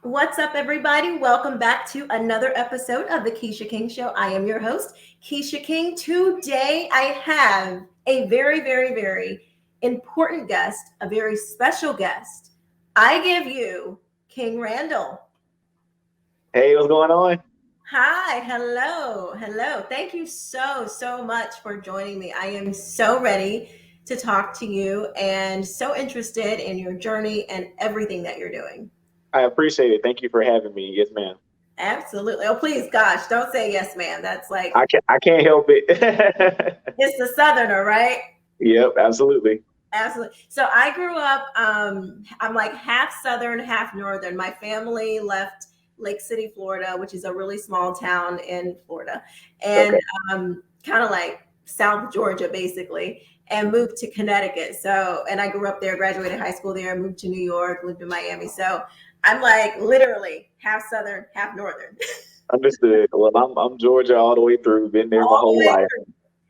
What's up, everybody? Welcome back to another episode of the Quisha King Show. I am your host, Quisha King. Today, I have a very important guest, a very special guest. I give you King Randall. Hey, what's going on? Hi, hello. Thank you so much for joining me. I am so ready to talk to you and so interested in your journey and everything that you're doing. I appreciate it. Thank you for having me. Yes, ma'am. Absolutely. Oh, please, gosh, don't say yes, man. That's like I can't help it. it's the Southerner, right? Yep, absolutely. Absolutely. So I grew up. I'm like half Southern, half Northern. My family left Lake City, Florida, which is a really small town in Florida, and Okay. kind of like South Georgia, basically, and moved to Connecticut. So, and I grew up there, graduated high school there, moved to New York, lived in Miami. So I'm like literally half Southern, half Northern. Understood. Well, I'm Georgia all the way through. Been there my All the whole way life.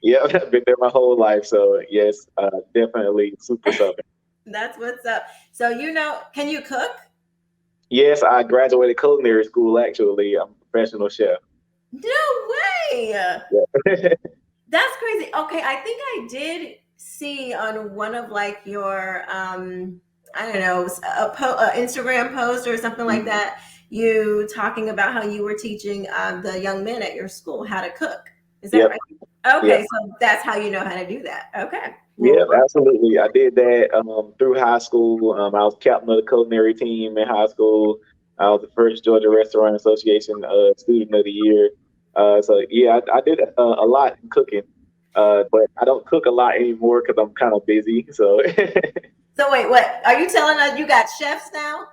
Yep, been there my whole life. So yes, definitely super southern. That's what's up. So, can you cook? Yes, I graduated culinary school. Actually, I'm a professional chef. No way. Yeah. That's crazy. Okay, I think I did see on one of like your I don't know, a Instagram post or something like Mhm. that, you talking about how you were teaching the young men at your school how to cook. Is that Yep. right? Yep. Okay, so that's how you know how to do that. Okay. Well, Yep, absolutely. I did that through high school. I was captain of the culinary team in high school. I was the first Georgia Restaurant Association Student of the Year. So yeah, I did a lot in cooking, but I don't cook a lot anymore because I'm kind of busy. So so wait, what? Are you telling us you got chefs now?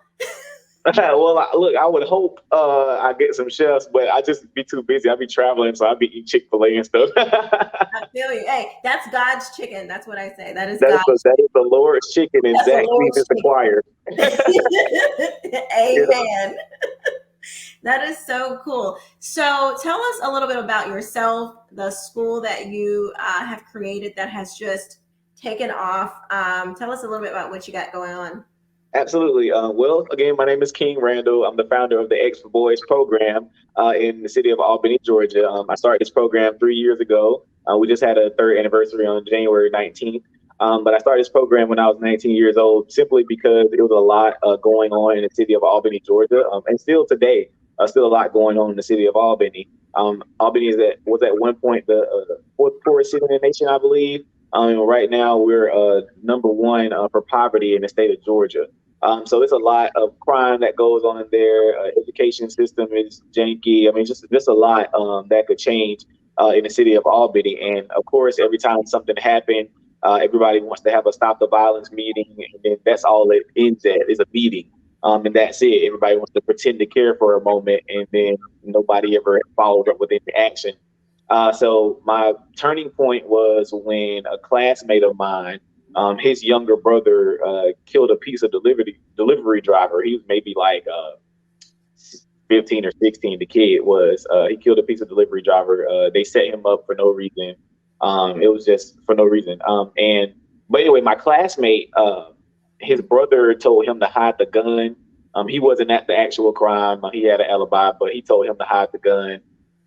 well, look, I would hope I get some chefs, but I just be too busy. I be traveling, so I be eating Chick-fil-A and stuff. I feel you. Hey, that's God's chicken. That's what I say. That is That is God's that is the Lord's chicken, and That's the Zach Stevens Lord's acquired. chicken. You know. Amen. That is so cool. So, tell us a little bit about yourself, the school that you have created that has just taken off. Tell us a little bit about what you got going on. Absolutely. Well, again, my name is King Randall. I'm the founder of the X for Boys program in the city of Albany, Georgia. I started this program 3 years ago. We just had a third anniversary on January 19th. But I started this program when I was 19 years old simply because it was a lot going on in the city of Albany, Georgia. And still today, still a lot going on in the city of Albany. Albany was at one point the fourth poorest city in the nation, I believe. Right now, we're number one for poverty in the state of Georgia. So there's a lot of crime that goes on in there. Education system is janky. I mean, just a lot that could change in the city of Albany. And of course, every time something happened, everybody wants to have a stop the violence meeting, and then that's all it ends at is a meeting. And that's it. Everybody wants to pretend to care for a moment, and then nobody ever followed up with any action. So my turning point was when a classmate of mine, his younger brother, killed a pizza delivery driver. He was maybe like 15 or 16. The kid was. He killed a pizza delivery driver. They set him up for no reason. It was just for no reason. But anyway, my classmate, his brother told him to hide the gun. He wasn't at the actual crime. He had an alibi, but he told him to hide the gun,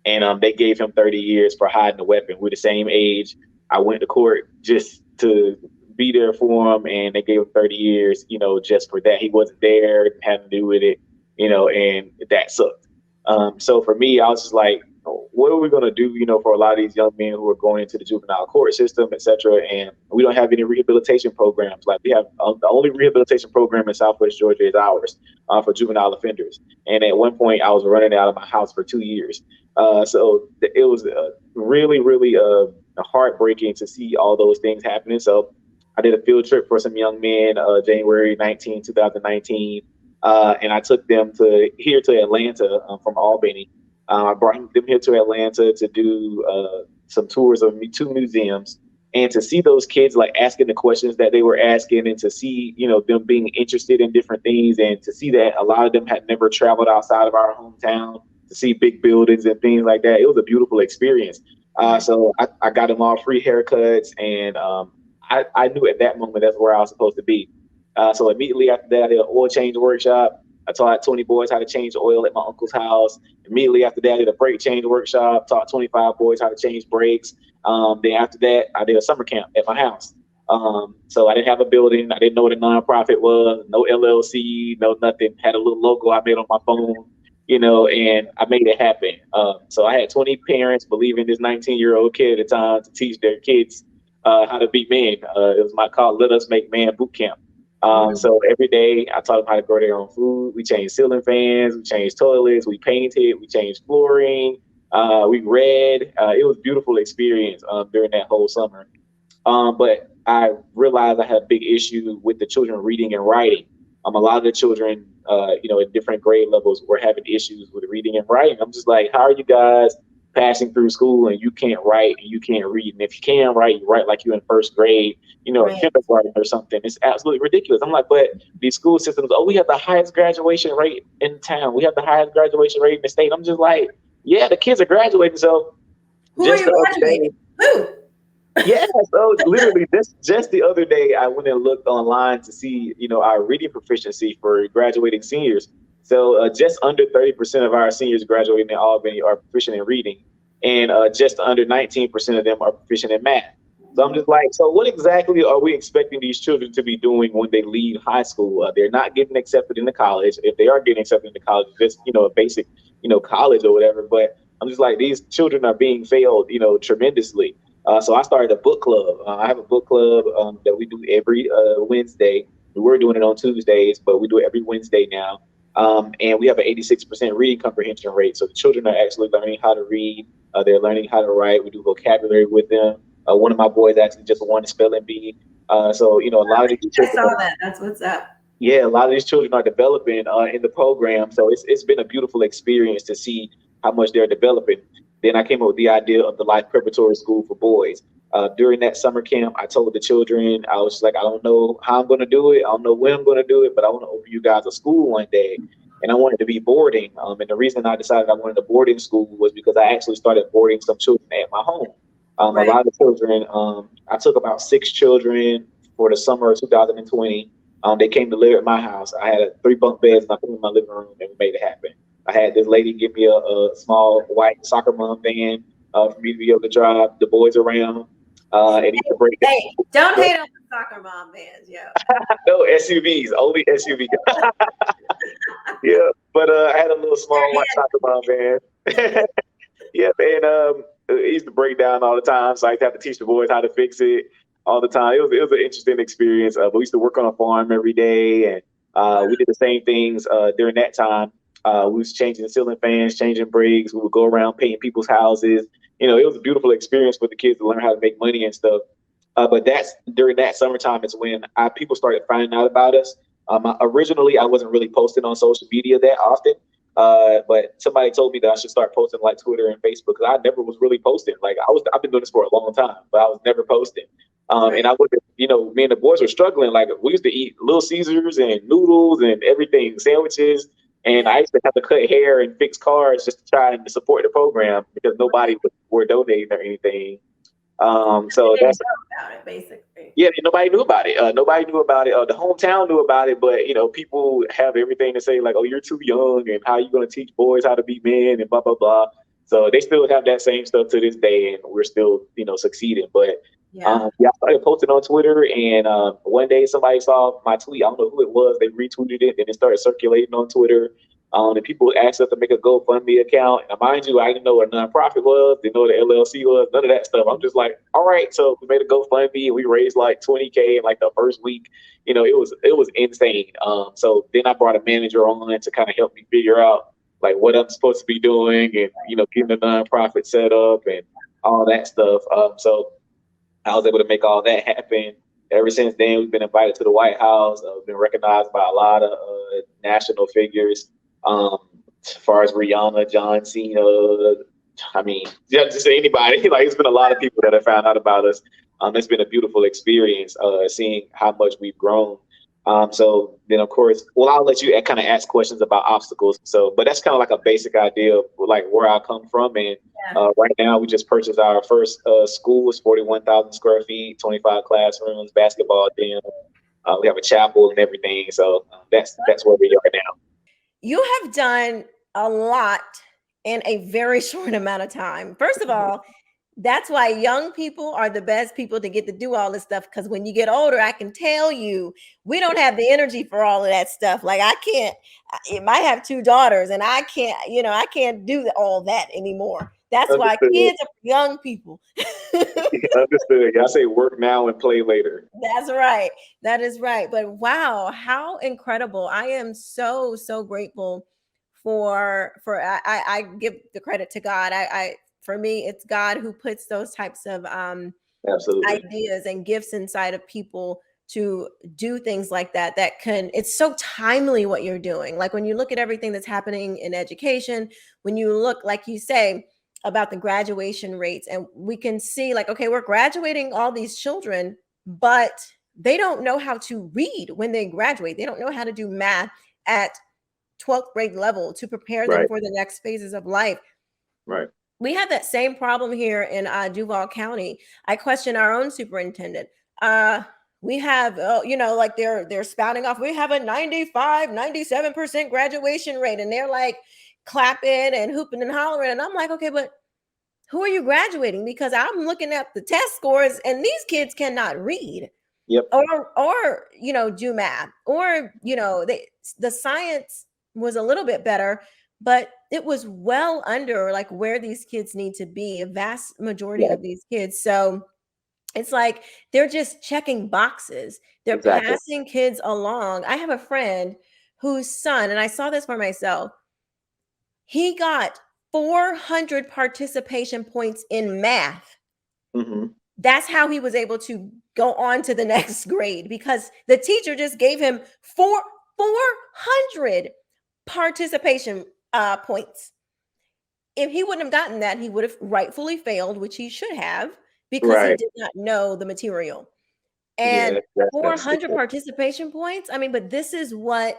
and they gave him 30 years for hiding the weapon. We're the same age. I went to court just to be there for him, and they gave him 30 years. Just for that, he wasn't there, had to do with it. And that sucked. So for me, I was just like, what are we going to do, for a lot of these young men who are going into the juvenile court system, et cetera. And we don't have any rehabilitation programs. Like we have the only rehabilitation program in Southwest Georgia is ours for juvenile offenders. And at one point I was running out of my house for 2 years. So it was really heartbreaking to see all those things happening. So I did a field trip for some young men, January 2019. And I took them to Atlanta from Albany. I brought them here to Atlanta to do some tours of two museums and to see those kids like asking the questions that they were asking, and to see them being interested in different things, and to see that a lot of them had never traveled outside of our hometown to see big buildings and things like that. It was a beautiful experience. So I got them all free haircuts, and I knew at that moment that's where I was supposed to be. So immediately after that, I did an oil change workshop. I taught 20 boys how to change oil at my uncle's house. Immediately after that, I did a brake change workshop, taught 25 boys how to change brakes. Then after that, I did a summer camp at my house. So I didn't have a building. I didn't know what a nonprofit was, no LLC, no nothing. Had a little logo I made on my phone, and I made it happen. So I had 20 parents believing this 19-year-old kid at the time to teach their kids how to be men. It was my call, Let Us Make Man Boot Camp. So every day I taught them how to grow their own food. We changed ceiling fans, we changed toilets, we painted, we changed flooring, we read. It was a beautiful experience during that whole summer. But I realized I had a big issue with the children reading and writing. A lot of the children, at different grade levels were having issues with reading and writing. I'm just like, how are you guys passing through school and you can't write and you can't read? And if you can write, you write like you're in first grade, or Right. kindergarten or something. It's absolutely ridiculous. I'm like, but these school systems, we have the highest graduation rate in town. We have the highest graduation rate in the state. I'm just like, yeah, the kids are graduating. So Who are just you the other graduating? day, Who? yeah, so literally just the other day I went and looked online to see, our reading proficiency for graduating seniors. So just under 30% of our seniors graduating in Albany are proficient in reading, and just under 19% of them are proficient in math. So I'm just like, so what exactly are we expecting these children to be doing when they leave high school? They're not getting accepted into college. If they are getting accepted into college, just a basic, college or whatever. But I'm just like, these children are being failed, tremendously. So I started a book club. I have a book club that we do every Wednesday. We were doing it on Tuesdays, but we do it every Wednesday now. And we have an 86% reading comprehension rate. So the children are actually learning how to read. They're learning how to write. We do vocabulary with them. One of my boys actually just won a spelling bee. So, a lot of these I children saw are, that. That's what's up. yeah, a lot of these children are developing in the program. So it's been a beautiful experience to see how much they're developing. Then I came up with the idea of the Life Preparatory School for Boys. During that summer camp, I told the children, I was just like, I don't know how I'm going to do it. I don't know when I'm going to do it, but I want to open you guys a school one day. And I wanted to be boarding. And the reason I decided I wanted a boarding school was because I actually started boarding some children at my home. A Right. lot of children, I took about 6 children for the summer of 2020. They came to live at my house. I had 3 bunk beds and I put them in my living room and we made it happen. I had this lady give me a small white soccer mom van for me to be able to drive the boys around. And even break Hey, don't down. hate on the soccer mom bands, yo. No SUVs, only SUVs. Yeah, but I had a little small white soccer mom van. Yeah, and it used to break down all the time, so I used to have to teach the boys how to fix it all the time. It was an interesting experience. But we used to work on a farm every day, and we did the same things during that time. We was changing ceiling fans, changing brakes. We would go around painting people's houses. It was a beautiful experience for the kids to learn how to make money and stuff. But that's during that summertime is when people started finding out about us. Originally, I wasn't really posting on social media that often. But somebody told me that I should start posting like Twitter and Facebook because I never was really posting. Like I've been doing this for a long time, but I was never posting. And I would, me and the boys were struggling. Like we used to eat Little Caesars and noodles and everything, sandwiches. And I used to have to cut hair and fix cars just to try and support the program because nobody were donating or anything. So They that's didn't know about it, basically. yeah, nobody knew about it. Nobody knew about it. The hometown knew about it, but people have everything to say like, "Oh, you're too young," and how are you going to teach boys how to be men, and blah blah blah. So they still have that same stuff to this day, and we're still succeeding. But Yeah. yeah, I started posting on Twitter, and one day somebody saw my tweet. I don't know who it was. They retweeted it, and it started circulating on Twitter. And people asked us to make a GoFundMe account. And mind you, I didn't know what a nonprofit was, didn't know what an LLC was, none of that stuff. I'm just like, all right. So we made a GoFundMe and we raised like 20K in like the first week. It was insane. So then I brought a manager on to kind of help me figure out like what I'm supposed to be doing and getting the nonprofit set up and all that stuff. So I was able to make all that happen. Ever since then, we've been invited to the White House. Been recognized by a lot of national figures. Um, as far as Rihanna, John Cena, I mean, just anybody. Like it's been a lot of people that have found out about us. It's been a beautiful experience seeing how much we've grown. So then, of course, well, I'll let you kind of ask questions about obstacles. So, but that's kind of like a basic idea of like where I come from. And right now, we just purchased our first school. It's 41,000 square feet, 25 classrooms, basketball gym. We have a chapel and everything. So that's where we are now. You have done a lot in a very short amount of time. First of all, that's why young people are the best people to get to do all this stuff. Because when you get older, I can tell you, we don't have the energy for all of that stuff. Like I can't. I have two daughters, and I can't. I can't do all that anymore. That's why Understood. kids are for young people. Understood. Y'all say work now and play later. That's right. That is right. But wow, how incredible. I am so, so grateful for I give the credit to God. I for me, it's God who puts those types of Absolutely. ideas and gifts inside of people to do things like that. It's so timely what you're doing. Like when you look at everything that's happening in education, when you look, like you say, about the graduation rates, and we can see, like, okay, we're graduating all these children, but they don't know how to read when they graduate. They don't know how to do math at 12th grade level to prepare them Right. for the next phases of life. Right. We have that same problem here in Duval County. I question our own superintendent. We have, like they're spouting off. We have a 95, 97% graduation rate, and they're like clapping and hooping and hollering. And I'm like, okay, but who are you graduating? Because I'm looking at the test scores, and these kids cannot read Yep. or do math, or the science was a little bit better, but it was well under like where these kids need to be, a vast majority Yeah. of these kids. So it's like they're just checking boxes, they're Exactly. passing kids along. I have a friend whose son, and I saw this for myself, he got 400 participation points in math. Hmm. That's how he was able to go on to the next grade, because the teacher just gave him 400 participation points. If he wouldn't have gotten that, he would have rightfully failed, which he should have, because he Right. did not know the material. Yeah. And That's 400 participation points. I mean, but this is what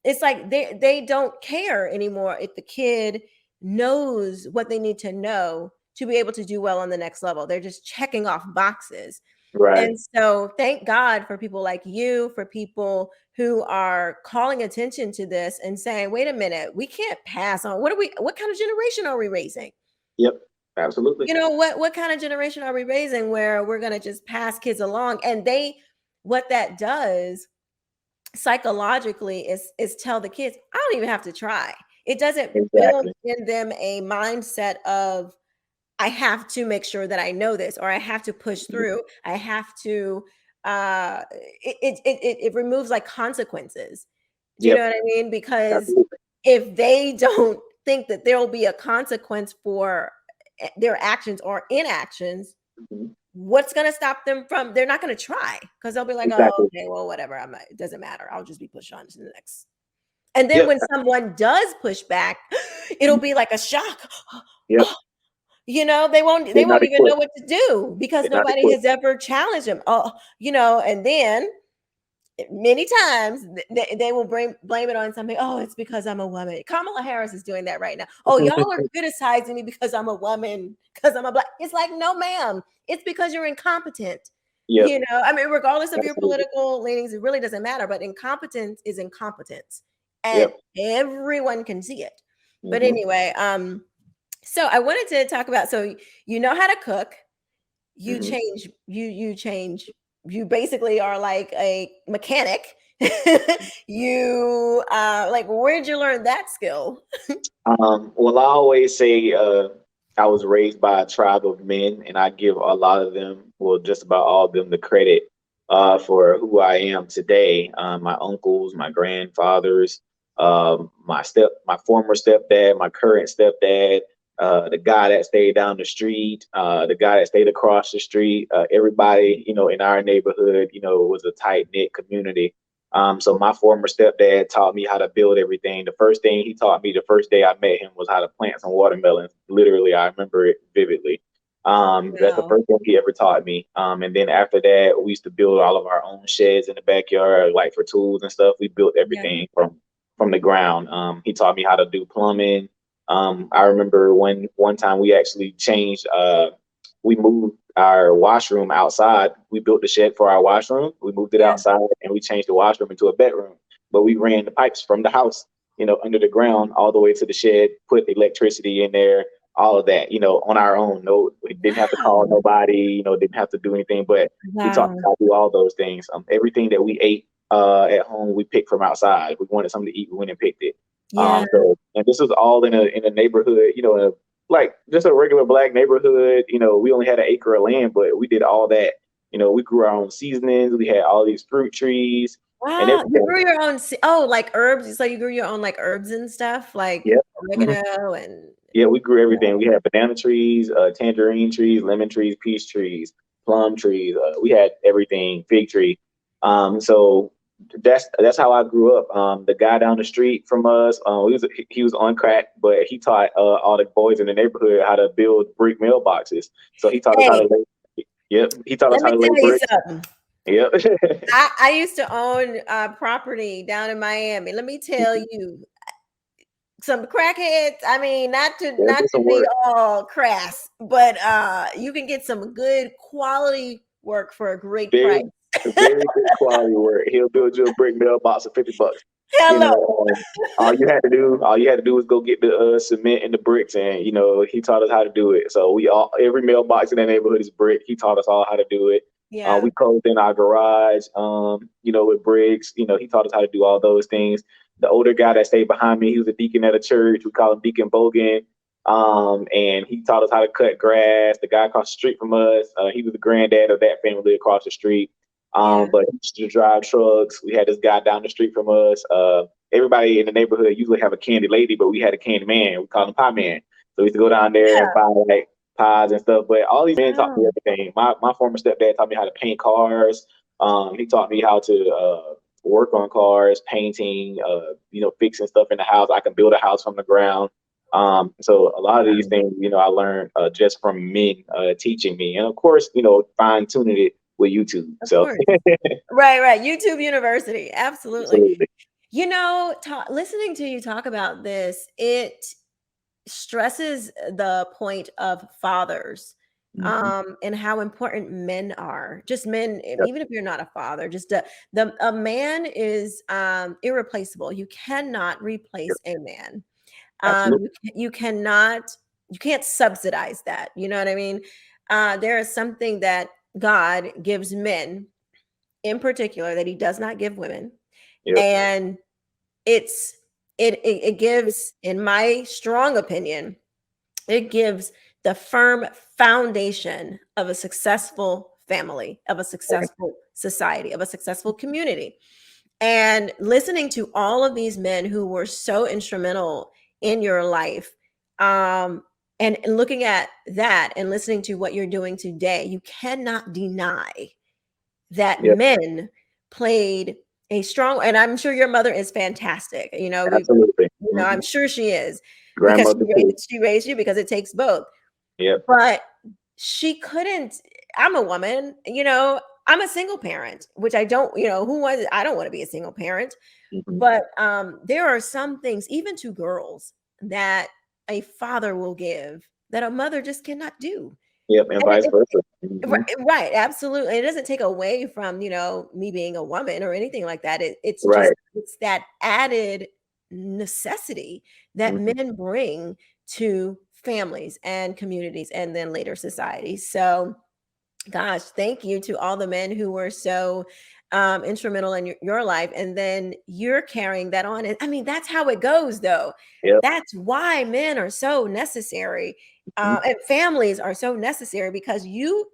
it's like. They don't care anymore if the kid knows what they need to know to be able to do well on the next level. They're just checking off boxes. right. And so thank God for people like you, for people who are calling attention to this and saying, wait a minute, we can't pass on. What kind of generation are we raising? Yep. Absolutely. What kind of generation are we raising where we're going to just pass kids along? And what that does psychologically is tell the kids, I don't even have to try. It doesn't build Exactly. in them a mindset of, I have to make sure that I know this, or I have to push Mhm. through. I have to it removes like consequences. Do you know Yep. what I mean? Because Absolutely. if they don't think that there will be a consequence for their actions or inactions, Mhm. what's going to stop them from, they're not going to try, because they'll be like, oh, Exactly. okay, well, whatever, it doesn't matter, I'll just be pushed on to the next. And then Yep. when someone does push back, it'll Mhm. be like a shock. Yep. They They're won't not even know equipped. what to do, because They're not nobody equipped. has ever challenged them. Oh, and then many times they will blame it on something. Oh, it's because I'm a woman. Kamala Harris is doing that right now. Oh, y'all are criticizing me because I'm a woman, because I'm a black. It's like, no, ma'am. It's because you're incompetent. Yep. I mean, regardless of your Absolutely. political leanings, it really doesn't matter. But incompetence is incompetence, and Yep. everyone can see it. But Hmm. anyway, so I wanted to talk about, so you know how to cook, Hmm. you change, you basically are like a mechanic. You like, where'd you learn that skill? Well, I always say I was raised by a tribe of men, and I give a lot of them, well, just about all of them, the credit for who I am today. My uncles, my grandfathers, my former stepdad, my current stepdad, the guy that stayed down the street, the guy that stayed across the street. Everybody, in our neighborhood, was a tight knit community. So my former stepdad taught me how to build everything. The first thing he taught me the first day I met him was how to plant some watermelons. Literally, I remember it vividly. That's the Wow. first thing he ever taught me. And then after that, we used to build all of our own sheds in the backyard, like for tools and stuff. We built Yeah. everything from the ground. He taught me how to do plumbing. I remember one time we actually changed. We moved our washroom outside. We built the shed for our washroom. We moved it Yeah. outside and we changed the washroom into a bedroom. But we ran the pipes from the house. under the ground all the way to the shed, put electricity in there, all of that, on our own. No, we didn't have to call Wow. nobody, didn't have to do anything, but he taught us Wow. how to do all those things. Everything that we ate at home, we picked from outside. We wanted something to eat, we went and picked it. Yeah. And this was all in a neighborhood, like just a regular black neighborhood. We only had an acre of land, but we did all that. We grew our own seasonings. We had all these fruit trees and Wow. You everything. grew your own oh, like herbs. So you grew your own like herbs and stuff, like Yep. Mhm. oregano and Yeah, we grew everything. We had banana trees, tangerine trees, lemon trees, peach trees, plum trees. We had everything, fig tree. So that's how I grew up. The guy down the street from us, he was on crack, but he taught all the boys in the neighborhood how to build brick mailboxes. So he taught us how to hey, lay. Yep, he taught us let how me to lay tell you bricks. something. Yep. I used to own property down in Miami. Let me tell you, some crackheads. I mean, There's not to some be work. all crass, but you can get some good quality work for a great Very, price. very good quality work. He'll build you a brick mailbox for $50. Hello. All you had to do was go get the cement and the bricks, and he taught us how to do it. So every mailbox in that neighborhood is brick. He taught us all how to do it. Yeah. We closed in our garage, with bricks. He taught us how to do all those things. The older guy that stayed behind me, he was a deacon at a church. We call him Deacon Bogan. And he taught us how to cut grass. The guy across the street from us, he was the granddad of that family across the street. Yeah. But he used to drive trucks. We had this guy down the street from us. Everybody in the neighborhood usually have a candy lady, but we had a candy man. We called him Pie Man. So we used to go down there and Yeah. buy like pies and stuff. But all these men taught me Oh, everything. My former stepdad taught me how to paint cars. He taught me how to work on cars, painting, fixing stuff in the house. I can build a house from the ground. So a lot of these wow. things, I learned just from men teaching me, and of course, fine tuning it with YouTube. Of So course. Right, right. YouTube University. Absolutely. absolutely, Listening to you talk about this, it stresses the point of fathers, hmm and how important men are. Just men, yep, even if you're not a father, just a man is irreplaceable. You cannot yep, replace a man. absolutely, You cannot, you can't subsidize that. You know what I mean? There is something that God gives men in particular that he does not give women. yep, And it's it gives, in my strong opinion, it gives the firm foundation of a successful family, of a right, successful society, of a successful community. And listening to all of these men who were so instrumental in your life, um, and looking at that and listening to what you're doing today, you cannot deny that yep, men played a strong, and I'm sure your mother is fantastic. absolutely. I'm sure she is, because Grandmother too. she raised you, because it takes both. Yep. But she couldn't. I'm a woman, I'm a single parent, which I don't, I don't want to be a single parent. hmm But there are some things, even to girls, that a father will give that a mother just cannot do. Yep, and And vice versa. right, absolutely. It doesn't take away from, me being a woman or anything like that. It's just, Right. it's that added necessity that hmm men bring to families and communities and then later societies. So, gosh, thank you to all the men who were so instrumental in your life. And then you're carrying that on. And I mean, that's how it goes, though. Yep. That's why men are so necessary, hmm and families are so necessary, because you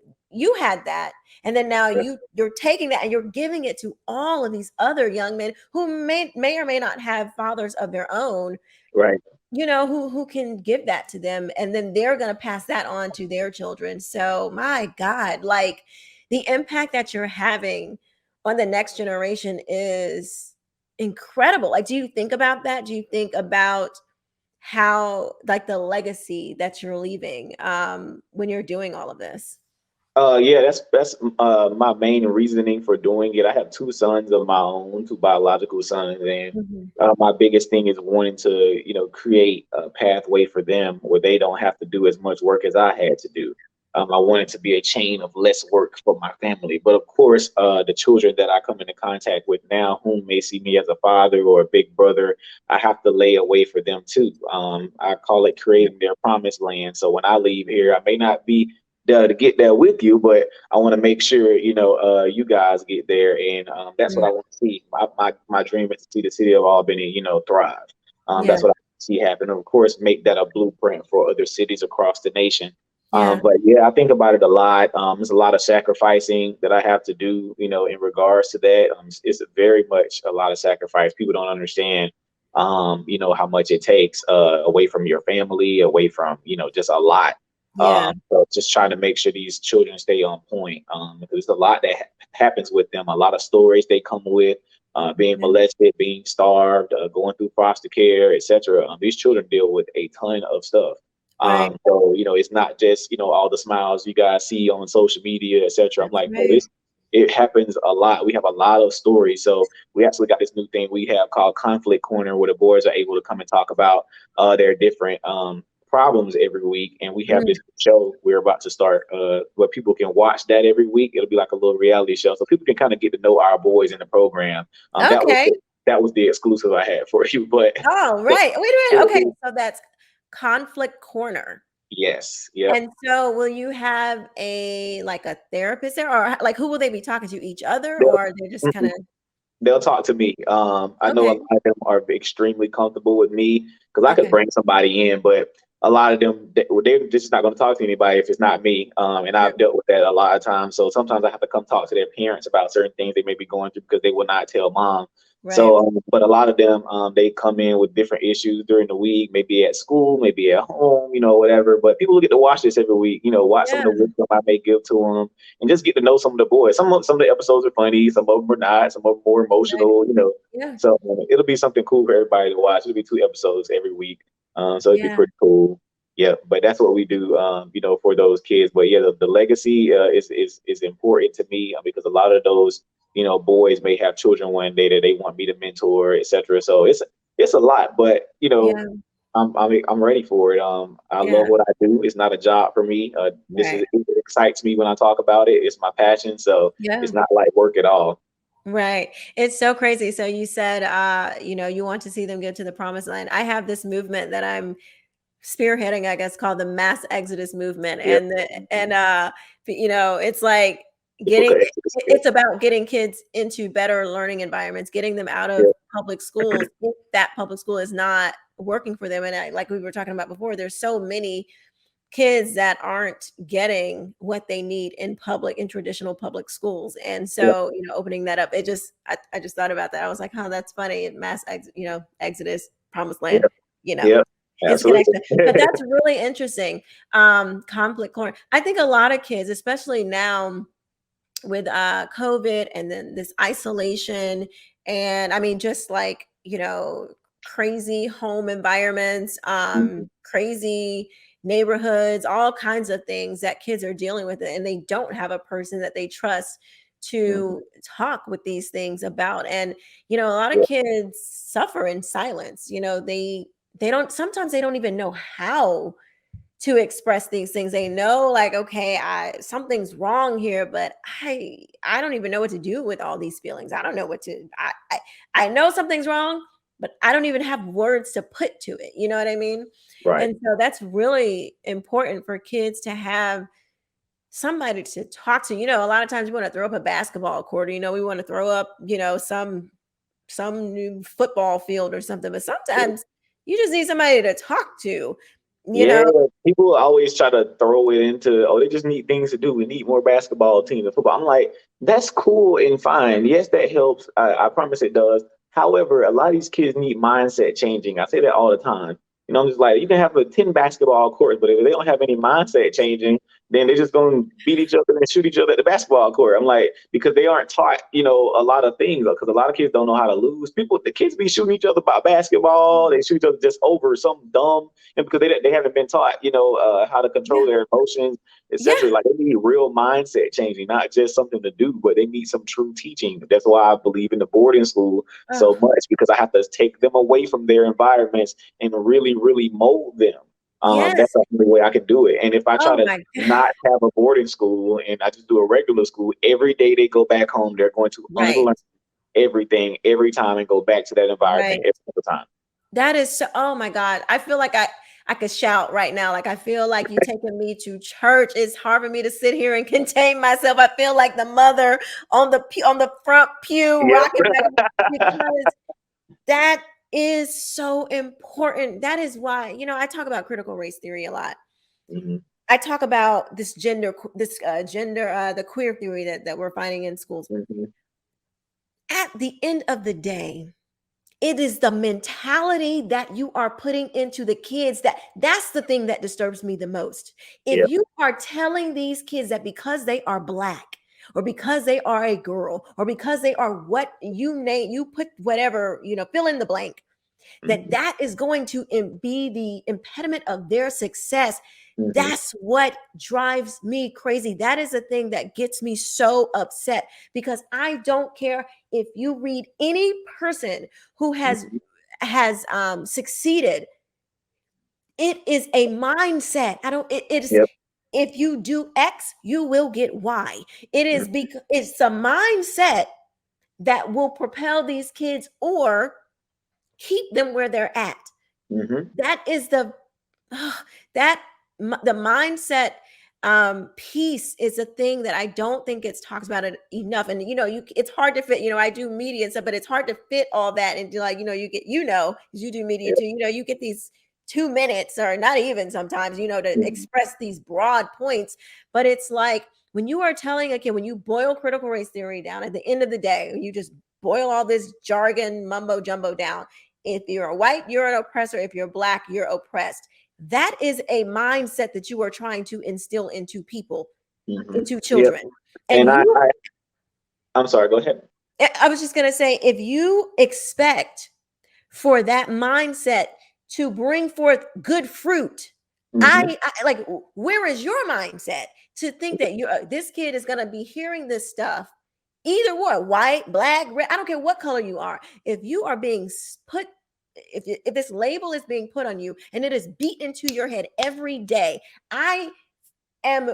had that, and then now Right. you're taking that and you're giving it to all of these other young men who may or may not have fathers of their own, Right. who can give that to them, and then they're going to pass that on to their children. So my god, like, the impact that you're having on the next generation is incredible. Like, do you think about that? Do you think about how, like, the legacy that you're leaving when you're doing all of this? Yeah, that's my main reasoning for doing it. I have two sons of my own, two biological sons, and Mhm. my biggest thing is wanting to, create a pathway for them where they don't have to do as much work as I had to do. I want it to be a chain of less work for my family. But of course, the children that I come into contact with now, whom may see me as a father or a big brother, I have to lay away for them too. I call it creating their promised land. So when I leave here, I may not be there to get there with you, but I want to make sure you guys get there, and that's what Mm. I want to see. My dream is to see the city of Albany, thrive. Yeah. That's what I see happen. Of course, make that a blueprint for other cities across the nation. Yeah. But yeah, I think about it a lot. There's a lot of sacrificing that I have to do, in regards to that. It's very much a lot of sacrifice. People don't understand, how much it takes away from your family, away from, just a lot. Yeah. So just trying to make sure these children stay on point, because there's a lot that happens with them, a lot of stories they come with, being Yeah. molested, being starved, going through foster care, etc. These children deal with a ton of stuff. Right. So it's not just all the smiles you guys see on social media, etc. I'm That's like, no, right. this it happens a lot. We have a lot of stories. So we actually got this new thing we have called Conflict Corner, where the boys are able to come and talk about their different problems every week. And we have Mm. this show we're about to start where people can watch that every week. It'll be like a little reality show, so people can kind of get to know our boys in the program. That was Okay. the exclusive I had for you, but Oh, but right. Wait a minute. it'll Okay. be So that's Conflict Corner. yes, yep. And so will you have a like a therapist there, or like who will they be talking to, each other, They'll, or they're just kind of they'll talk to me. I know a okay. lot of them are extremely comfortable with me because I could Okay. bring somebody in, but a lot of them they're just not going to talk to anybody if it's not me. And Yeah. I've dealt with that a lot of times. So sometimes I have to come talk to their parents about certain things they may be going through because they will not tell mom. Right. So, but a lot of them, they come in with different issues during the week, maybe at school, maybe at home, whatever. But people get to watch this every week, watch some of Yeah. the wisdom I may give to them, and just get to know some of the boys. Some of the episodes are funny, some of them are not, some of them more Right. emotional. Yeah. So it'll be something cool for everybody to watch. It'll be 2 episodes every week, so it'd be Yeah. pretty cool. Yeah, but that's what we do, for those kids. But yeah, the legacy is important to me, because a lot of those boys may have children one day that they want me to mentor, etc. So it's a lot, but Yeah. I'm ready for it. I Yeah. love what I do. It's not a job for me. Right. It excites me when I talk about it. It's my passion, so it's Yeah. not like work at all. Right. It's so crazy. So you said you want to see them get to the promised land. I have this movement that I'm spearheading, I guess, called the mass exodus movement. Yeah, It's like getting difficult. it's about getting kids into better learning environments, getting them out of Yeah, public schools if that public school is not working for them. And like we were talking about before, there's so many kids that aren't getting what they need in traditional public schools. And yeah, so, opening that up, I just thought about that. I was like, oh, that's funny. Exodus, promised yeah, land, you know, yeah, it's absolutely. connection. But that's really interesting. Conflict corner. I think a lot of kids, especially now with COVID and then this isolation, and I mean, just like, crazy home environments, Mhm. crazy neighborhoods, all kinds of things that kids are dealing with, and they don't have a person that they trust Mhm. to talk with these things about. And a lot of Yeah, kids suffer in silence. They don't, sometimes they don't even know how to express these things. They know, like, okay, I something's wrong here, but I don't even know what to do with all these feelings. I don't know what to I know something's wrong, but I don't even have words to put to it. You know what I mean? right, And so that's really important for kids to have somebody to talk to. A lot of times we want to throw up a basketball court, we want to throw up, some new football field or something, but sometimes you just need somebody to talk to, you yeah, know. people always try to throw it into, oh, they just need things to do. We need more basketball teams and football. I'm like, that's cool and fine. Yes, that helps. I promise it does. However, a lot of these kids need mindset changing. I say that all the time. I'm just like, you can have 10 basketball courts, but if they don't have any mindset changing, then they're just going to beat each other and shoot each other at the basketball court. I'm like, because they aren't taught, a lot of things, because a lot of kids don't know how to lose. The kids be shooting each other about basketball. They shoot each other just over some dumb, and because they haven't been taught, how to control Yeah. their emotions, etc. Yeah. Like they need real mindset changing, not just something to do, but they need some true teaching. That's why I believe in the boarding school so Oh, much, because I have to take them away from their environments and really, really mold them. Yes. That's the only way I can do it. And if I try Oh to my God. not have a boarding school and I just do a regular school, every day they go back home, they're going to Right. unlearn everything every time and go back to that environment Right. every single time. That is so, oh my God. I feel like I could shout right now. Like I feel like you taking me to church. It's hard for me to sit here and contain myself. I feel like the mother on the on the front pew rocking back and forth Yep. because that is so important. That is why, I talk about critical race theory a lot. Hmm. I talk about the queer theory that we're finding in schools. Hmm. At the end of the day, it is the mentality that you are putting into the kids that's the thing that disturbs me the most. If Yep. you are telling these kids that because they are black or because they are a girl or because they are what you name, you put whatever, fill in the blank, that Hmm. that is going to be the impediment of their success. Hmm. That's what drives me crazy. That is the thing that gets me so upset because I don't care if you read any person who Hmm. has succeeded. It is a mindset. I don't. It is. Yep. If you do X, you will get Y. It is because it's a mindset that will propel these kids or keep them where they're at. Hmm. That is that the mindset piece is a thing that I don't think it's talked about it enough. And it's hard to fit. I do media and stuff, but it's hard to fit all that into like you get because you do media Yep. too. You get these 2 minutes or not even sometimes to Hmm. express these broad points. But it's like when you are telling a kid, when you boil critical race theory down at the end of the day, you just boil all this jargon mumbo jumbo down. If you're a white, you're an oppressor. If you're black, you're oppressed. That is a mindset that you are trying to instill into people, Hmm. into Yep. children. And And I'm sorry. Go ahead. I was just going to say, if you expect for that mindset to bring forth good fruit, Hmm. I like, where is your mindset to think that this kid is going to be hearing this stuff, either what, white, black, red, I don't care what color you are. If you are being put, if this label is being put on you and it is beat into your head every day, I am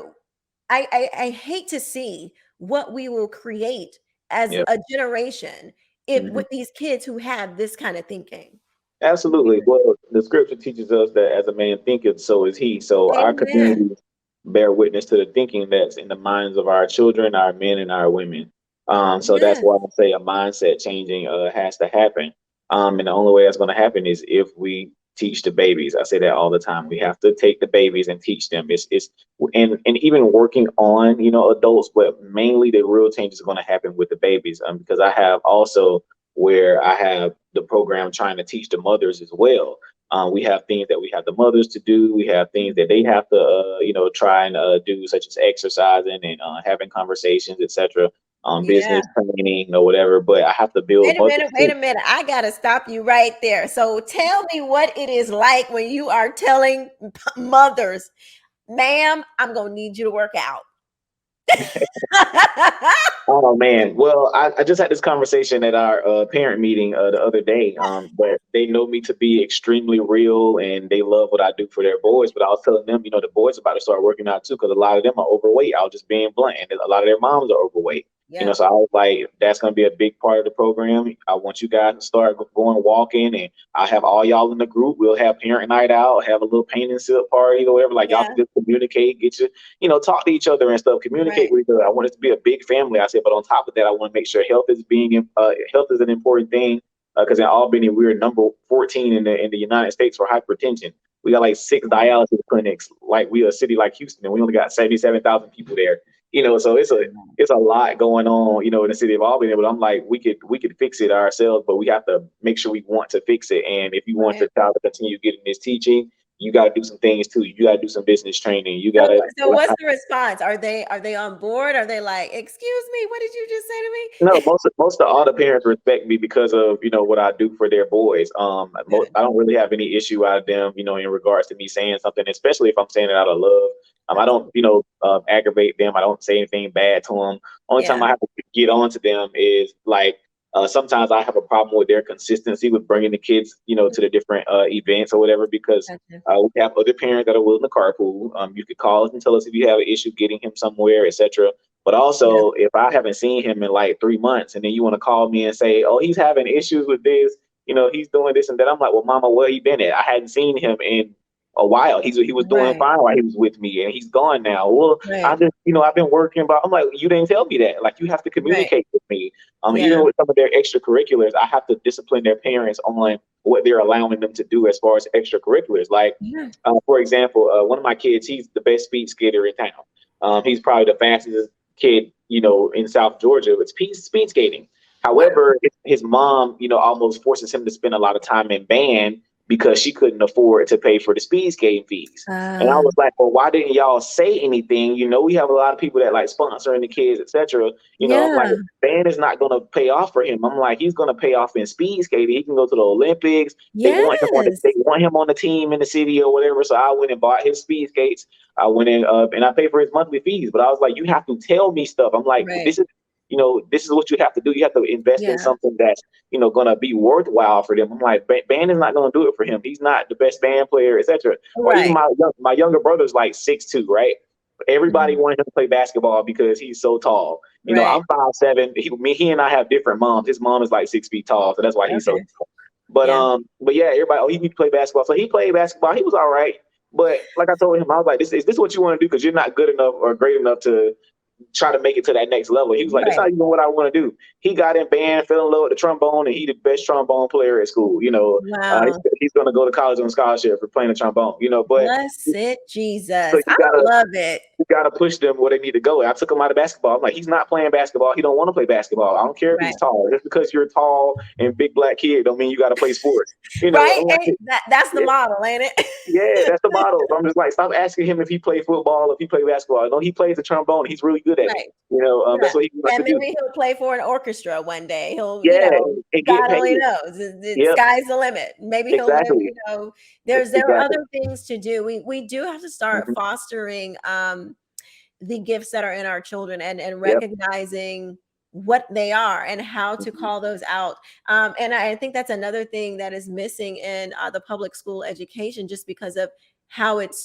I hate to see what we will create as Yep. a generation if Hmm. with these kids who have this kind of thinking. Absolutely. Well, the scripture teaches us that as a man thinketh, so is he. So our Amen. communities bear witness to the thinking that's in the minds of our children, our men, and our women. So that's Yes. why I say a mindset changing has to happen. And the only way that's going to happen is if we teach the babies. I say that all the time. We have to take the babies and teach them. It's and even working on adults, but mainly the real change is going to happen with the babies. Because I have also where I have the program trying to teach the mothers as well. We have things that we have the mothers to do. We have things that they have to, try and do, such as exercising and having conversations, etc. Yeah. Business training or whatever. But I have to build mothers Wait too. a minute. I got to stop you right there. So tell me what it is like when you are telling mothers, ma'am, I'm going to need you to work out. Oh man. Well, I just had this conversation at our parent meeting the other day. But they know me to be extremely real, and they love what I do for their boys. But I was telling them, the boys about to start working out too, because a lot of them are overweight. I was just being blunt, and a lot of their moms are overweight. Yeah. So I was like, that's going to be a big part of the program. I want you guys to start going walking, and I have all y'all in the group. We'll have parent night out, have a little paint and sip party or whatever. Like y'all Yeah. can just communicate, get your talk to each other and stuff, communicate Right. with each other. I want it to be a big family. I said, but on top of that, I want to make sure health is an important thing because in Albany we're number 14 in the United States for hypertension. We got like six dialysis clinics, like we a city like Houston, and we only got 77,000 people there. So it's a lot going on, in the city of Albany. But I'm like, we could fix it ourselves, but we have to make sure we want to fix it. And if you want Right. your child to continue getting this teaching, you got to do some things too. You got to do some business training. You got So, to so what's the response? Are they on board? Are they like, excuse me, what did you just say No, to me? most of all the parents respect me because of what I do for their boys. Good. I don't really have any issue out of them, in regards to me saying something, especially if I'm saying it out of love. I don't, Absolutely. aggravate them. I don't say anything bad to them. Only time Yeah. I have to get on to them is like Sometimes I have a problem with their consistency with bringing the kids, to the different events or whatever, because Gotcha. we have other parents that are willing to carpool. You could call us and tell us if you have an issue getting him somewhere, etc. But Yeah. also, if I haven't seen him in like 3 months, and then you want to call me and say, "Oh, he's having issues with this," he's doing this and that. I'm like, "Well, Mama, where he been at? I hadn't seen him in a while. He was doing Right. fine while he was with me, and he's gone now. Well, I Right. just, I've been working, but I'm like, you didn't tell me that. Like, you have to Right. communicate with me. Yeah. Even with some of their extracurriculars, I have to discipline their parents on what they're allowing them to do as far as extracurriculars. Like, Yeah. for example, one of my kids, he's the best speed skater in town. He's probably the fastest kid, in South Georgia. It's speed skating. Wow. However, his mom, almost forces him to spend a lot of time in band because she couldn't afford to pay for the speed skating fees. And I Uh, was like, well, why didn't y'all say anything? We have a lot of people that like sponsoring the kids, etc. I'm like, yeah. band is not going to pay off for him. I'm like, he's going to pay off in speed skating. He can go to the Olympics. They Yes. want him on the team in the city or whatever. So I went and bought his speed skates. I went in and I paid for his monthly fees. But I was like, you have to tell me stuff. I'm like, Right. this is what you have to do. You have to invest in Yeah. something that's going to be worthwhile for them. I'm like, band is not going to do it for him. He's not the best band player, etc. Or even Right. my younger brother's like 6'2", right? Everybody Mhm. wanted him to play basketball because he's so tall. Right. I'm 5'7". He and I have different moms. His mom is like 6 feet tall, so that's why he's so Okay. tall. But Yeah. yeah, everybody, oh, he need to play basketball. So he played basketball. He was all right. But like I told him, I was like, is this what you want to do? Because you're not good enough or great enough to try to make it to that next level. He was like, "That's not Right. even what I want to do." He got in band, fell in love with the trombone, and he's the best trombone player at school. Wow. He's going to go to college on scholarship for playing the trombone. But Blessed so Jesus. you I gotta love it. push them where they need to go. And I took him out of basketball. I'm like, he's not playing basketball. He don't want to play basketball. I don't care if he's Right. tall. Just because you're tall and big black kid don't mean you got to play sports. Right. I'm And like, that's the model, ain't it? yeah, that's the model. So I'm just like, stop asking him if he played football, if he played basketball. No, he plays the trombone. He's really good at it. Right. That's Yeah. what he wants to And do. maybe he'll play for an orchestra one day. He'll, Yeah, and get God paid. only knows. Yep, Sky's the limit. Maybe he'll live, exactly, there are exactly. other things to do. We do have to start Mhm. fostering the gifts that are in our children, and Yep. recognizing what they are and how to Mhm. call those out. And I think that's another thing that is missing in the public school education, just because of how it's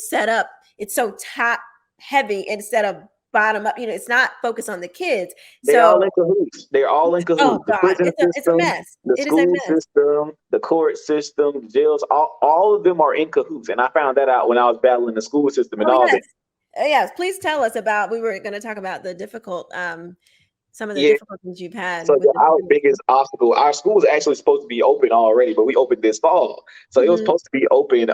set up. It's so top heavy instead of bottom up. It's not focused on the kids. They all So, in cahoots. They're all in oh cahoots. The God, prison it's a system, mess. the It is a school mess. system, the court system, the jails, all of them are in cahoots. And I found that out when I was battling the school system in Oh yes. Albany. Yes, please tell us about. We were going to talk about some of the Yeah. difficulties you've had So with yeah, the our prison biggest obstacle, our school was actually supposed to be open already, but we opened this fall. So it was Mhm. supposed to be open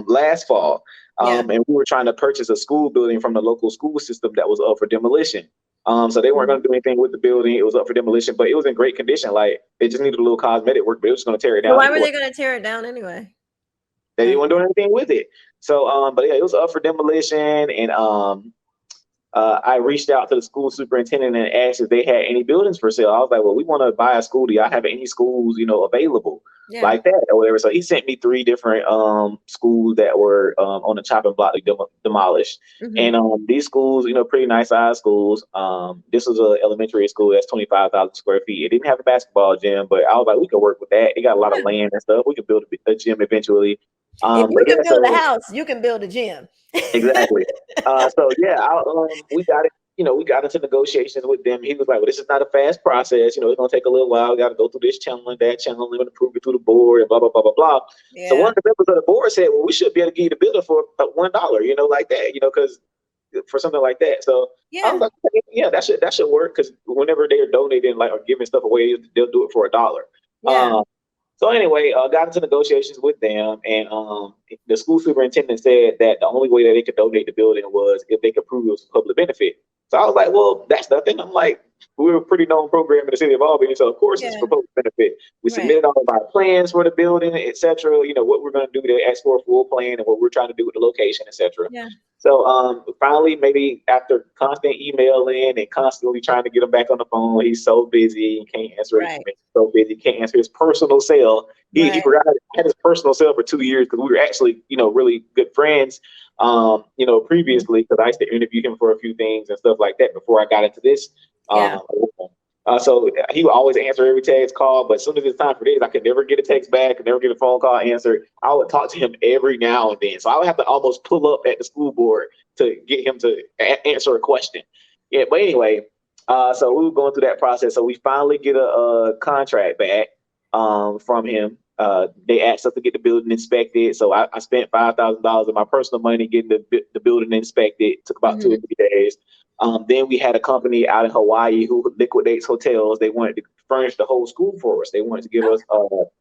last fall. Yeah. And we were trying to purchase a school building from the local school system that was up for demolition. So they weren't Mhm. going to do anything with the building. It was up for demolition, but it was in great condition. Like it just needed a little cosmetic work, but it was going to tear it So down why were anyway. they gonna tear it down anyway? They Like, weren't doing anything with it. So, but yeah, it was up for demolition, and I reached out to the school superintendent and asked if they had any buildings for sale. I was like, well, we want to buy a school. Do y'all have any schools, available yeah. like that or whatever? So he sent me three different schools that were on the chopping block to demolished. And Mhm. these schools, pretty nice size schools. This was an elementary school that's 25,000 square feet. It didn't have a basketball gym, but I was like, we could work with that. It got a lot of Yeah. land and stuff. We could build a gym eventually. If But you yeah, can build a so house, you can build a gym. exactly. So yeah, we got it. We got into negotiations with them. He was like, "Well, this is not a fast process. It's gonna take a little while. We got to go through this channel and that channel and approve it through the board and blah blah blah blah blah." So one Yeah. of the members of the board said, "Well, we should be able to give you the builder for $1, like that, because for something like that." So I was Yeah. like, okay, "Yeah, that should work." Because whenever they're donating like or giving stuff away, they'll do it for $1. Yeah. Um, so anyway, got into negotiations with them, and the school superintendent said that the only way that they could donate the building was if they could prove it was a public benefit. So I was like, well, that's nothing. I'm like, we're a pretty known program in the city of Albany, so of course it's Yeah. for public benefit. We Right. submitted all of our plans for the building, etc. What we're going to do to ask for a full plan and what we're trying to do with the location, etc. Yeah. So finally, maybe after constant emailing and constantly trying to get him back on the phone, he's so busy, he can't answer it. Right. He's so busy, he can't answer his personal cell. He Right. forgot I had his personal cell for 2 years because we were actually, really good friends, Mhm. previously because I used to interview him for a few things and stuff like that before I got into this. Yeah. Um, So he would always answer every text call, but as soon as it's time for this, I could never get a text back, could never get a phone call answered. I would talk to him every now and then. So I would have to almost pull up at the school board to get him to answer a question. Yeah, but anyway, so we were going through that process. So we finally get a contract back from him. They asked us to get the building inspected. So I spent $5,000 of my personal money getting the building inspected. It took about 2 or 3 days. Then we had a company out in Hawaii who liquidates hotels. They wanted to furnish the whole school for us. They wanted to give us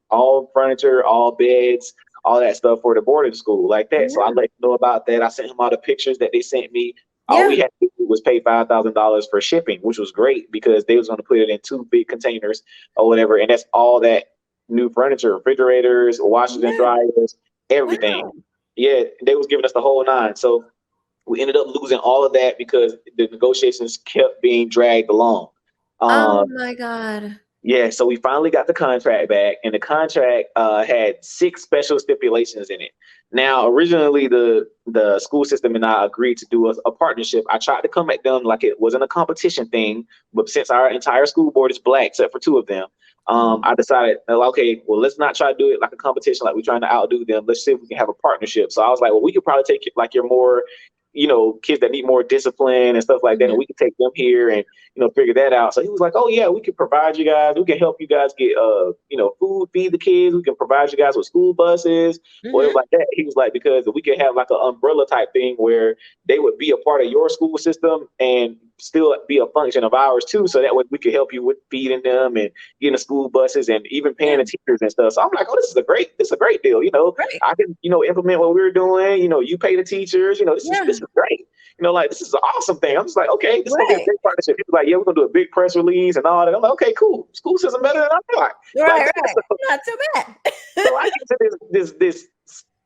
all furniture, all beds, all that stuff for the boarding school like that. So I let him know about that. I sent him all the pictures that they sent me. All we had to do was pay $5,000 for shipping, which was great because they was going to put it in 2 big containers or whatever. And that's all that new furniture, refrigerators, washers and dryers, everything. Wow. Yeah, they was giving us the whole nine. So we ended up losing all of that because the negotiations kept being dragged along. Oh my God. Yeah, so we finally got the contract back, and the contract had 6 special stipulations in it. Now, originally, the school system and I agreed to do a partnership. I tried to come at them like it wasn't a competition thing, but since our entire school board is Black, except for 2 of them, I decided, okay, well, let's not try to do it like a competition, like we're trying to outdo them. Let's see if we can have a partnership. So I was like, well, we could probably take it like your more, kids that need more discipline and stuff like that, and we could take them here and figure that out. So he was like, oh yeah, we can provide you guys, we can help you guys get food, feed the kids, we can provide you guys with school buses, whatever like that. He was like, because we could have like an umbrella type thing where they would be a part of your school system and still be a function of ours too. So that way we could help you with feeding them and getting the school buses and even paying the teachers and stuff. So I'm like, oh, this is a great deal. Right. I can, implement what we're doing. You pay the teachers, this is great. Like, this is an awesome thing. I'm just like, okay, this is gonna be a great partnership. People like, yeah, we're gonna do a big press release and all that. I'm like, okay, cool. School system better than I thought. Right. Not too bad. So I get to this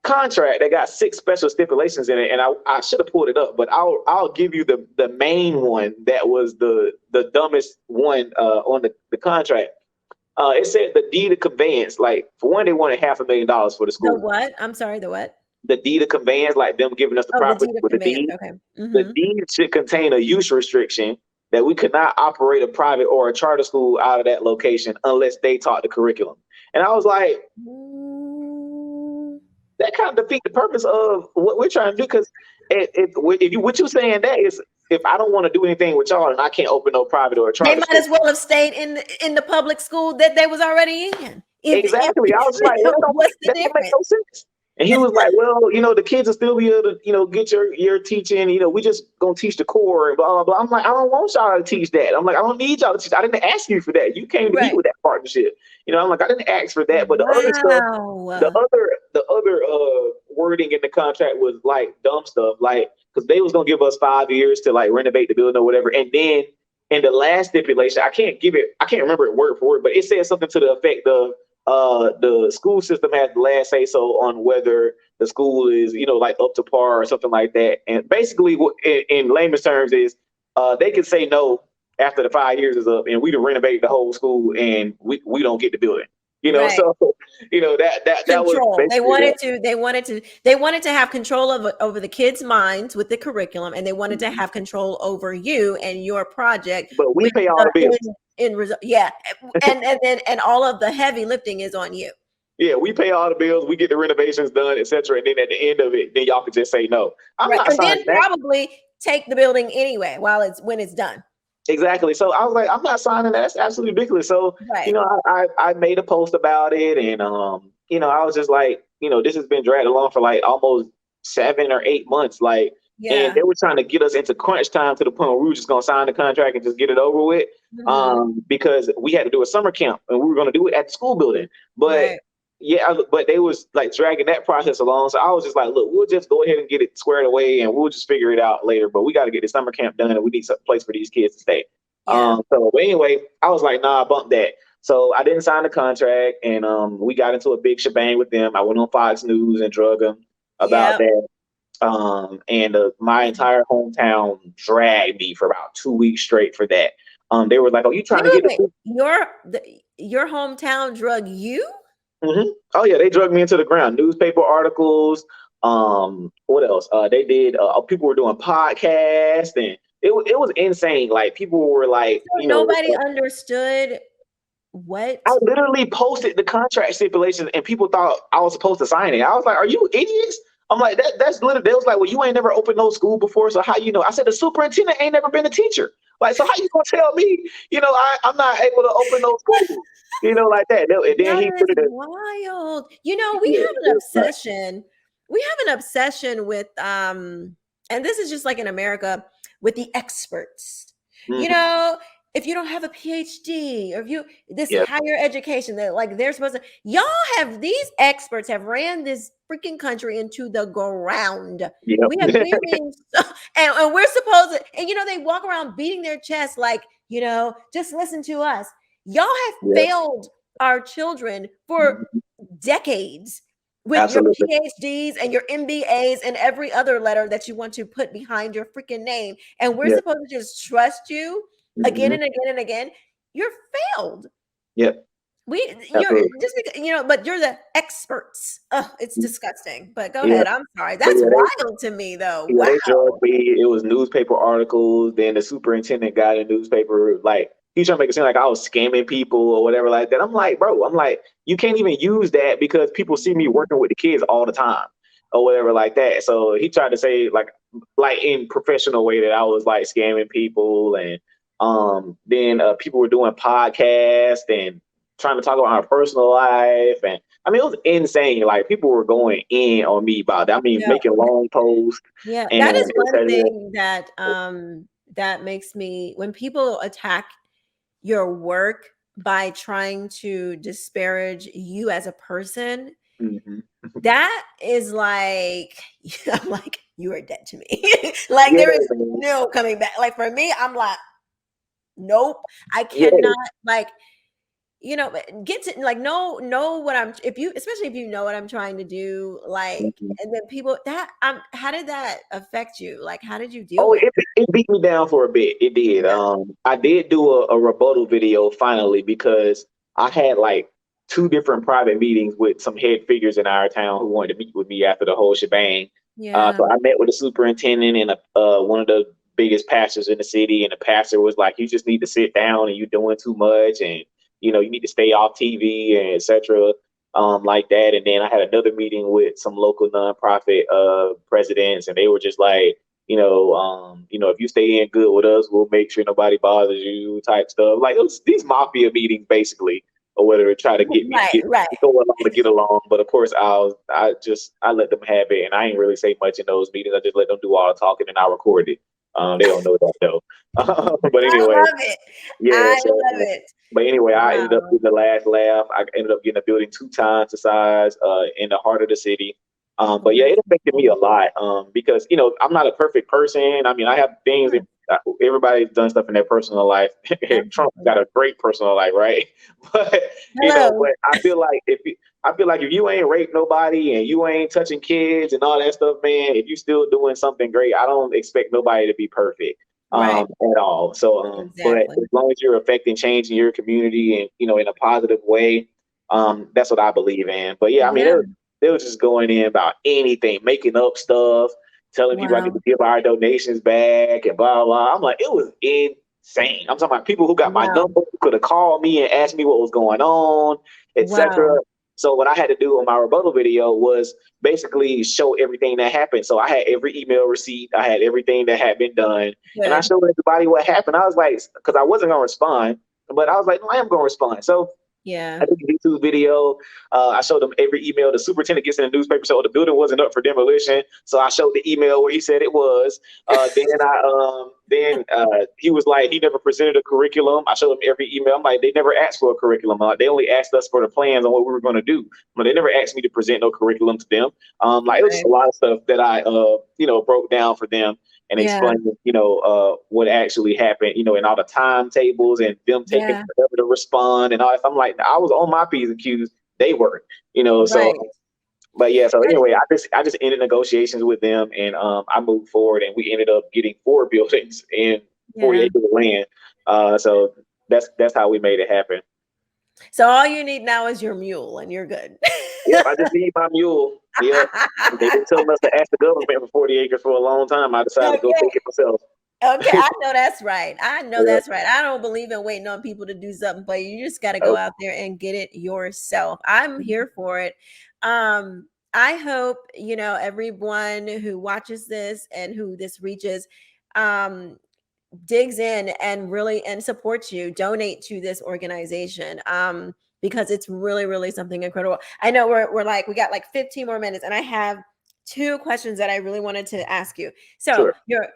contract that got 6 special stipulations in it, and I should have pulled it up, but I'll give you the main one that was the dumbest one on the contract. It said the deed of conveyance. Like, for one, they wanted $500,000 for the school. The what? I'm sorry, the what? The deed of conveyance, like them giving us the property with the deed. Okay. The deed should contain a use restriction that we could not operate a private or a charter school out of that location unless they taught the curriculum. And I was like, that kind of defeats the purpose of what we're trying to do. Because what you're saying that is, if I don't want to do anything with y'all and I can't open no private or a charter, they might as well have stayed in the public school that they was already in. Exactly. I was like, what's the that difference? don't make no sense. And he was like, well, the kids will still be able to, get your teaching. We just gonna teach the core and blah, blah, blah. I'm like, I don't want y'all to teach that. I'm like, I don't need y'all to teach. I didn't ask you for that. You came to me with that partnership. I'm like, I didn't ask for that. But the other stuff, the other wording in the contract was like dumb stuff, like, because they was gonna give us 5 years to like renovate the building or whatever. And then in the last stipulation, I can't remember it word for word, but it said something to the effect of, the school system has the last say so on whether the school is, like up to par or something like that. And basically, what in layman's terms is, they can say no after the 5 years is up, and we to renovate the whole school, and we don't get the building. Right. So that control. was They wanted to have control over the kids' minds with the curriculum, and they wanted to have control over you and your project. But we pay all the bills. And all of the heavy lifting is on you. Yeah, we pay all the bills, we get the renovations done, etc. And then at the end of it, then y'all could just say no. I'm not signing that. Probably take the building anyway when it's done. Exactly. So I was like, I'm not signing that. That's absolutely ridiculous. So, I made a post about it, and I was just like, this has been dragged along for like almost 7 or 8 months. Like, and they were trying to get us into crunch time to the point where we were just gonna sign the contract and just get it over with. Because we had to do a summer camp and we were gonna do it at the school building. But but they was like dragging that process along. So I was just like, look, we'll just go ahead and get it squared away and we'll just figure it out later. But we got to get the summer camp done and we need some place for these kids to stay. So anyway, I was like, nah, bump that. So I didn't sign the contract, and we got into a big shebang with them. I went on Fox News and drug them about that. And my entire hometown dragged me for about 2 weeks straight for that. They were like, "Oh, you trying to get your hometown drug you?" Oh yeah, they drug me into the ground. Newspaper articles. What else? They did. People were doing podcasts, and it was insane. Like people were like, So nobody understood I what? literally posted the contract stipulations and people thought I was supposed to sign it. I was like, "Are you idiots?" I'm like, that's literally. They was like, "Well, you ain't never opened no school before, so how you know?" I said, "The superintendent ain't never been a teacher. Like, so how you gonna tell me? I'm not able to open no school. Like that." And then That he is put it in. wild. We Yeah, have an it's like, obsession. We have an obsession with and this is just like in America with the experts. You mhm, know, if you don't have a PhD or if you this yeah, higher education that like they're supposed to y'all have these experts have ran this freaking country into the ground. yep, We've been and we're supposed to and they walk around beating their chest like, just listen to us. Y'all have yep, failed our children for mhm, decades with your absolutely, PhDs and your MBAs and every other letter that you want to put behind your freaking name. And we're yeah, supposed to just trust you again hmm, and again and again. You're failed. yep, You're absolutely. just because, but you're the experts. Oh, it's disgusting. But go Yeah, ahead. I'm sorry. but That's yeah, wild to me, though. yeah, Wow. they drugged me. It was newspaper articles. Then the superintendent got a newspaper. Like he's trying to make it seem like I was scamming people or whatever like that. I'm like, bro, you can't even use that because people see me working with the kids all the time or whatever like that. So he tried to say like in professional way that I was like scamming people, and then people were doing podcasts and trying to talk about my personal life. And I mean, it was insane. Like people were going in on me about that. I mean, Yeah. making long posts Yeah. and That is et one cetera. thing that makes me when people attack your work by trying to disparage you as a person, Mhm. that is like, I'm like, you are dead to me. Like, Yeah, there is man. no coming back. Like, for me, I'm like, nope, I Yeah. cannot, like, get to, like, know what if you, especially if you know what I'm trying to do, like, Mhm. and then people how did that affect you? Like, how did you deal Oh, with it beat me down for a bit. It did. that? I did do a rebuttal video finally because I had like two different private meetings with some head figures in our town who wanted to meet with me after the whole shebang. Yeah. So I met with the superintendent and one of the biggest pastors in the city, and the pastor was like, "You just need to sit down, and you're doing too much, and you need to stay off TV and etc." Like that. And then I had another meeting with some local nonprofit presidents, and they were just like, if you stay in good with us, we'll make sure nobody bothers you, type stuff. Like it was these mafia meetings, basically, or whatever, try to get me to Right, get right. go along to get along. But of course, I let them have it, and I ain't really say much in those meetings. I just let them do all the talking, and I record it. They don't know that though. But I anyway, love it. yeah. I So, love it. but anyway, I ended up Wow. getting the last laugh. I ended up getting a building two times the size in the heart of the city. But yeah, it affected me a Wonderful. lot because I'm not a perfect person. I mean, I have things that Sure. everybody's done stuff in their personal life. Trump Absolutely. got a great personal life, right? But Hello. but I feel like if you ain't raped nobody and you ain't touching kids and all that stuff, man, if you still doing something great, I don't expect nobody to be perfect Right. at all. So, but Exactly. as long as you're affecting change in your community and in a positive way, that's what I believe in. But yeah, I mean, Yeah. they were just going in about anything, making up stuff, telling people I need Wow. to give our donations back and blah blah. I'm like, it was insane. I'm talking about people who got my Wow. number, who could have called me and asked me what was going on, etc. Wow. So what I had to do on my rebuttal video was basically show everything that happened. So I had every email receipt, I had everything that had been done, and I Good. showed everybody what happened. I was like, because I wasn't gonna respond, but I was like, no, I am gonna respond. So Yeah. I did a YouTube video. I showed them every email. The superintendent gets in the newspaper, so the building wasn't up for demolition. So I showed the email where he said it was. Then he was like, he never presented a curriculum. I showed him every email. I'm like, they never asked for a curriculum. They only asked us for the plans on what we were going to do, but they never asked me to present no curriculum to them. Like it was just Right. a lot of stuff that I broke down for them and Yeah. explained, what actually happened, and all the timetables and them taking Yeah. forever to respond and all that. I'm like, I was on my P's and Q's, they weren't, so. Right. But yeah, so That is- anyway, I just ended negotiations with them, and I moved forward, and we ended up getting 4 buildings in 40 yeah. acres of land. So that's how we made it happen. So all you need now is your mule and you're good. Yep, I just need my mule. Yep, they've been telling us to ask the government for 40 acres for a long time. I decided to go Okay. take it myself. Okay, I know that's right. I know Yeah. that's right. I don't believe in waiting on people to do something for you. You just got to go Oh, out there and get it yourself. I'm here for it. I hope, everyone who watches this and who this reaches, um, digs in and really and supports you, donate to this organization. Because it's really, really something incredible. I know we're like, we got like 15 more minutes, and I have two questions that I really wanted to ask you. So sure.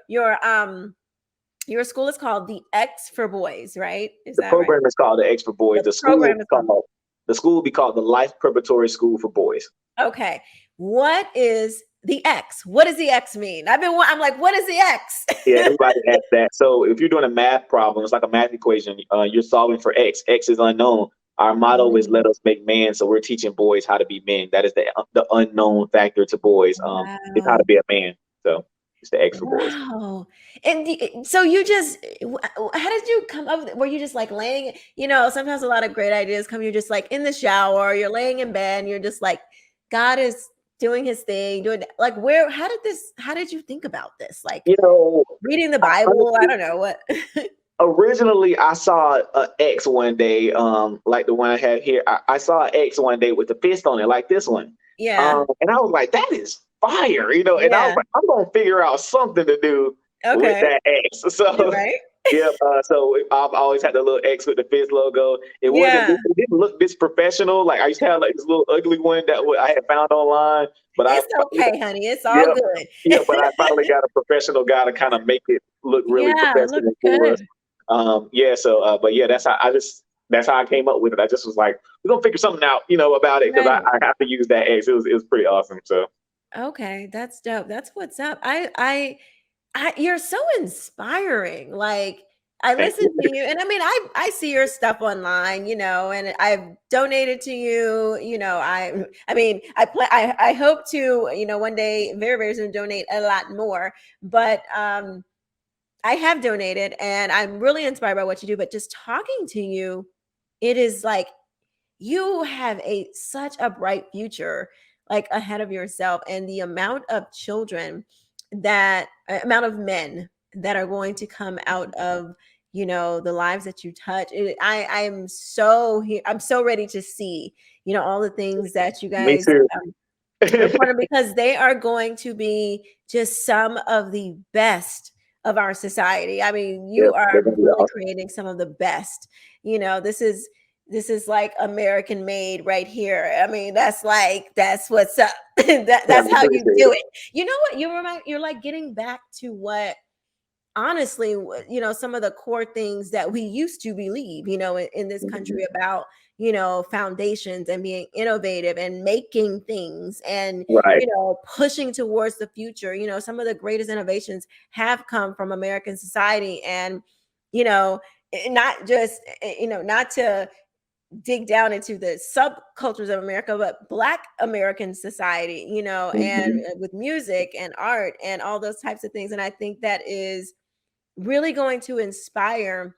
your school is called the X for Boys, right? Is The that right? program is called the X for Boys. The program is called. The school will be called the Life Preparatory School for Boys. Okay. What is the X? What does the X mean? I'm like, what is the X? Yeah, everybody has that. So if you're doing a math problem, it's like a math equation. You're solving for X. X is unknown. Our motto is "Let Mm, us make man." So we're teaching boys how to be men. That is the unknown factor to boys. Is how to wow. be a man. So it's the X for boys. Wow. And so you just, how did you come up with it? Were you just like laying, sometimes a lot of great ideas come, you're just like in the shower, you're laying in bed, and you're just like, God is doing his thing, like, how did you think about this? Like You know, reading the I, Bible? I don't know what. originally I saw a X one day, like the one I have here. I saw an X one day with a fist on it, like this one. Yeah. And I was like, that is fire, and I was Yeah. like, I'm gonna figure out something to do with Okay. that X. So Right. yeah, so I've always had the little X with the fist logo. Yeah. It didn't look this professional. Like I used to have like this little ugly one that I had found online, but I It's okay, honey. It's all yeah, yeah, good. but I finally got a professional guy to kind of make it look really Yeah, it looks professional for us. good. Yeah, so but yeah, that's how I came up with it. I just was like, we're gonna figure something out, about it because Right. I have to use that X. It was pretty awesome. So Okay, that's dope. That's what's up. You're so inspiring. Like I thank listen you. to you, and I mean, I see your stuff online, and I've donated to you. I mean, I hope to, one day, very, very soon, donate a lot more. But I have donated, and I'm really inspired by what you do. But just talking to you, it is like you have such a bright future, like, ahead of yourself, and the amount of children, that amount of men that are going to come out of, the lives that you touch. I'm so here, I'm so ready to see, all the things that you Me guys, too. important, because they are going to be just some of the best of our society. I mean, Yeah, you are they're gonna be really awesome. creating some of the best. This is like American made right here. I mean, that's what's up. Yeah, That's I how you appreciate do it. it. You know what? You're like getting back to what, honestly, some of the core things that we used to believe, in this Mhm. country about, foundations and being innovative and making things and, Right. pushing towards the future. Some of the greatest innovations have come from American society. And, you know, not just, not to dig down into the subcultures of America, but Black American society, and Mhm. with music and art and all those types of things. And I think that is really going to inspire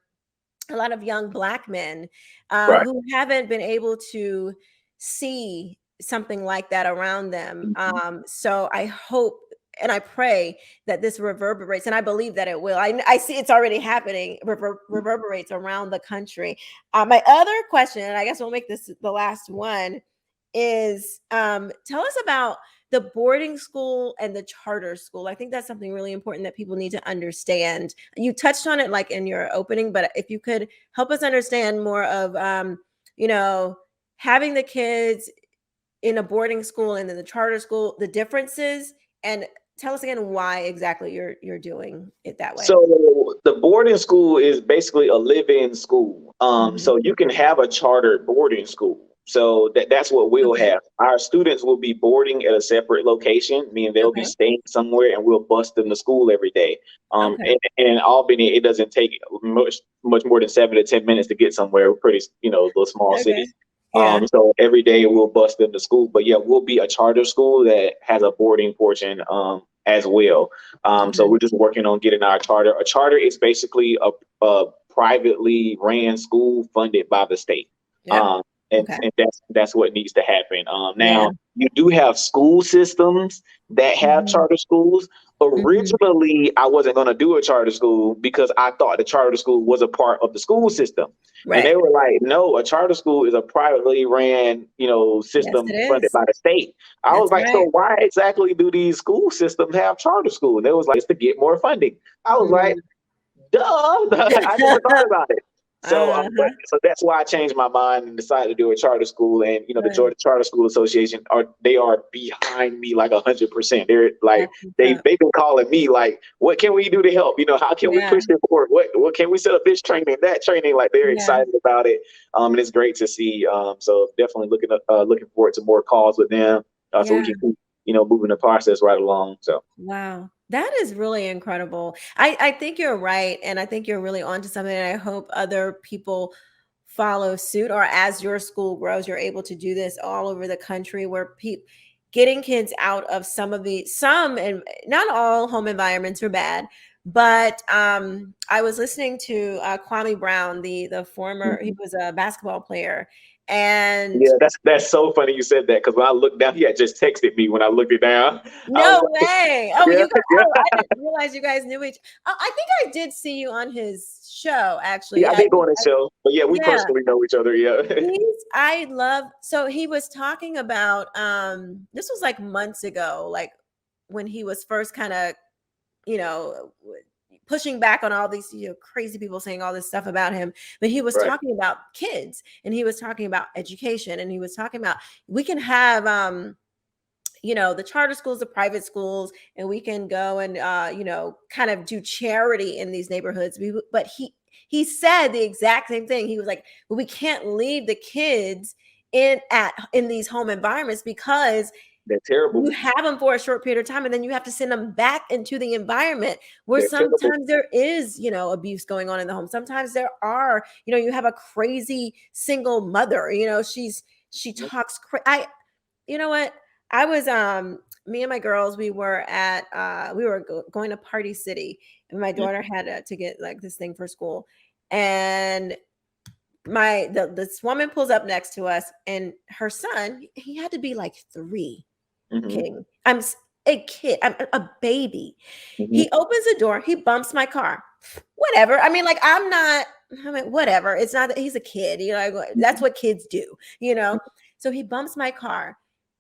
a lot of young Black men, Right. who haven't been able to see something like that around them. Mhm. So I hope and I pray that this reverberates, and I believe that it will. I see it's already happening, reverberates around the country. My other question, and I guess we'll make this the last one, is, tell us about the boarding school and the charter school. I think that's something really important that people need to understand. You touched on it like in your opening, but if you could help us understand more of, you know, having the kids in a boarding school and then the charter school, the differences, and tell us again why exactly you're doing it that way. So the boarding school is basically a live-in school. Mhm. So you can have a chartered boarding school. So that's what we'll Okay. have. Our students will be boarding at a separate location, meaning they'll be Okay. staying somewhere, and we'll bus them to school every day. Okay. And in Albany, it doesn't take much more than 7 to 10 minutes to get somewhere. We're pretty, little small Okay. cities. Yeah. So every day we'll bus them to school. But yeah, we'll be a charter school that has a boarding portion as well. So Okay. we're just working on getting our charter. A charter is basically a privately ran school funded by the state. Yep. and Okay. and that's what needs to happen. Yeah. Now you do have school systems that have Mhm. charter schools. Mhm. Originally, I wasn't going to do a charter school because I thought the charter school was a part of the school system, and Right. they were like, "No, a charter school is a privately ran, Yes, system it funded is. by the state." I was That's like, right. "So why exactly do these school systems have charter school?" And they was like, "It's to get more funding." I was like, Mm. duh, I never thought about it. So, but Uh-huh. so that's why I changed my mind and decided to do a charter school. And the Right. Georgia Charter School Association are behind me like 100%. They're like That's what's they've up. been calling me like, what can we do to help? How can we Yeah. push it forward? What can we set up this training, that training? Like they're Yeah. excited about it. And it's great to see. So definitely looking forward to more calls with them, so we Yeah. can keep moving the process right along. So. Wow. That is really incredible. I think you're right. And I think you're really onto something. And I hope other people follow suit, or as your school grows, you're able to do this all over the country where people getting kids out of some and not all home environments are bad. But I was listening to Kwame Brown, the former, he Mhm. was a basketball player. And Yeah, that's so funny you said that because when I looked down, he had just texted me when I looked it down. I was no like, way. Oh, yeah, you guys, yeah, oh, I didn't realize you guys knew each. Oh, I think I did see you on his show, yeah. actually. I did go on the show, but yeah, we Yeah. personally know each other. Yeah. I love, so he was talking about this was like months ago, like when he was first kind of, you know, pushing back on all these, crazy people saying all this stuff about him. But he was Right. talking about kids, and he was talking about education, and he was talking about we can have the charter schools, the private schools, and we can go and kind of do charity in these neighborhoods. But he said the exact same thing. He was like, well, we can't leave the kids in these home environments because They're you terrible. have them for a short period of time, and then you have to send them back into the environment where They're terrible. sometimes there is abuse going on in the home. Sometimes there are, you have a crazy single mother, she talks I you know what? I was me and my girls, we were going to Party City, and my daughter had to get like this thing for school. And this woman pulls up next to us, and her son, he had to be like 3. Mm-hmm. King. A kid, I'm a baby. Hmm. He opens the door, he bumps my car. Whatever. I mean, like, I mean, whatever. It's not that he's a kid, that's what kids do. So he bumps my car.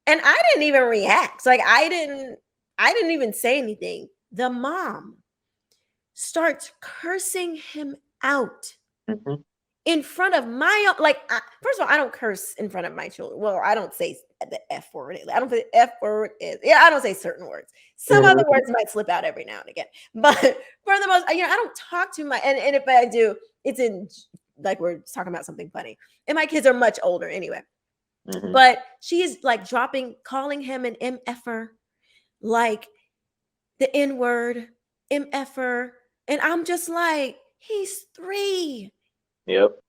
And I didn't even react. Like I didn't even say anything. The mom starts cursing him out Hmm. in front of first of all, I don't curse in front of my children. Well, I don't say the F word. I don't say the F word is, yeah, I don't say certain words. Some other Hmm. words might slip out every now and again. But for the most, I don't talk to my, and if I do, it's in, like, we're talking about something funny. And my kids are much older anyway. Hmm. But she is like calling him an MFer, like the N word, MFer. And I'm just like, he's 3. Yep.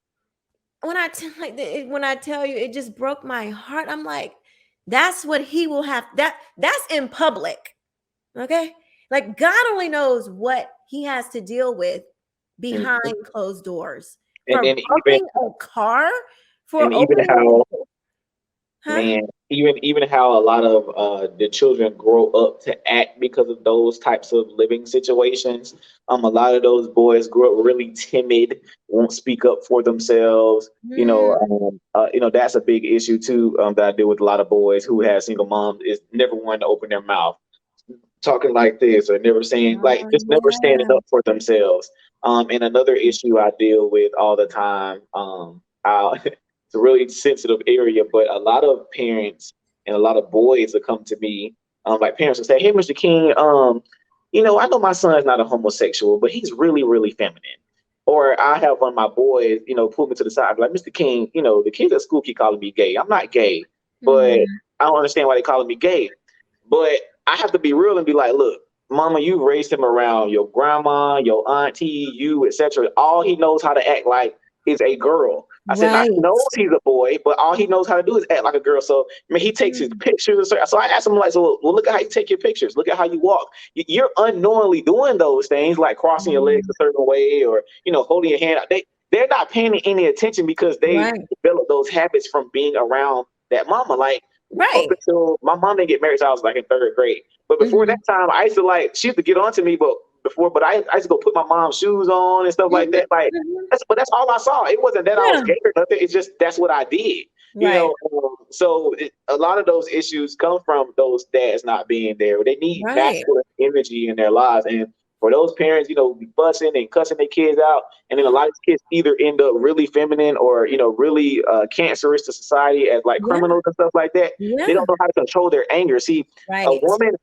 When I tell you, it just broke my heart. I'm like, that's what he will have. That's in public. Okay. Like, God only knows what he has to deal with behind Hmm. closed doors And for then even bumping a car, for and even opening how the, huh? Man, even how a lot of the children grow up to act because of those types of living situations. A lot of those boys grow up really timid, won't speak up for themselves. Mm, That's a big issue too. That I deal with a lot of boys who have single moms is never one to open their mouth, talking like this, or never saying like oh, just never standing yeah. up for themselves. And another issue I deal with all the time. It's a really sensitive area, but a lot of parents and a lot of boys that come to me, like parents will say, "Hey, Mr. King, I know my son's not a homosexual, but he's really, really feminine." Or I have one of my boys, pull me to the side, like, "Mr. King, the kids at school keep calling me gay. I'm not gay, but Mm, I don't understand why they calling me gay." But I have to be real and be like, "Look, mama, you raised him around your grandma, your auntie, you, etc. All he knows how to act like is a girl." I said, "Now he right. knows he's a boy, but all he knows how to do is act like a girl." So, I mean, he takes his Mm, pictures. So I asked him, like, "So, well, look at how you take your pictures. Look at how you walk. You're unknowingly doing those things, like crossing your legs mm, a certain way, or holding your hand out. they're not paying any attention because they Right. developed those habits from being around that mama. Like up Right. until my mom didn't get married, so I was like in third grade. But before that Mhm. time, I used to like she used to get on to me, but I used to go put my mom's shoes on and stuff like Mhm. that. Like Mhm. that's all I saw. It wasn't that I was Yeah. gay or nothing. It's just that's what I did. You Right. know, a lot of those issues come from those dads not being there. They need Right. masculine energy in their lives, and for those parents, be fussing and cussing their kids out, and then a lot of kids either end up really feminine or really cancerous to society as like Yeah. criminals and stuff like that. They Yeah. don't know how to control their anger. See, Right.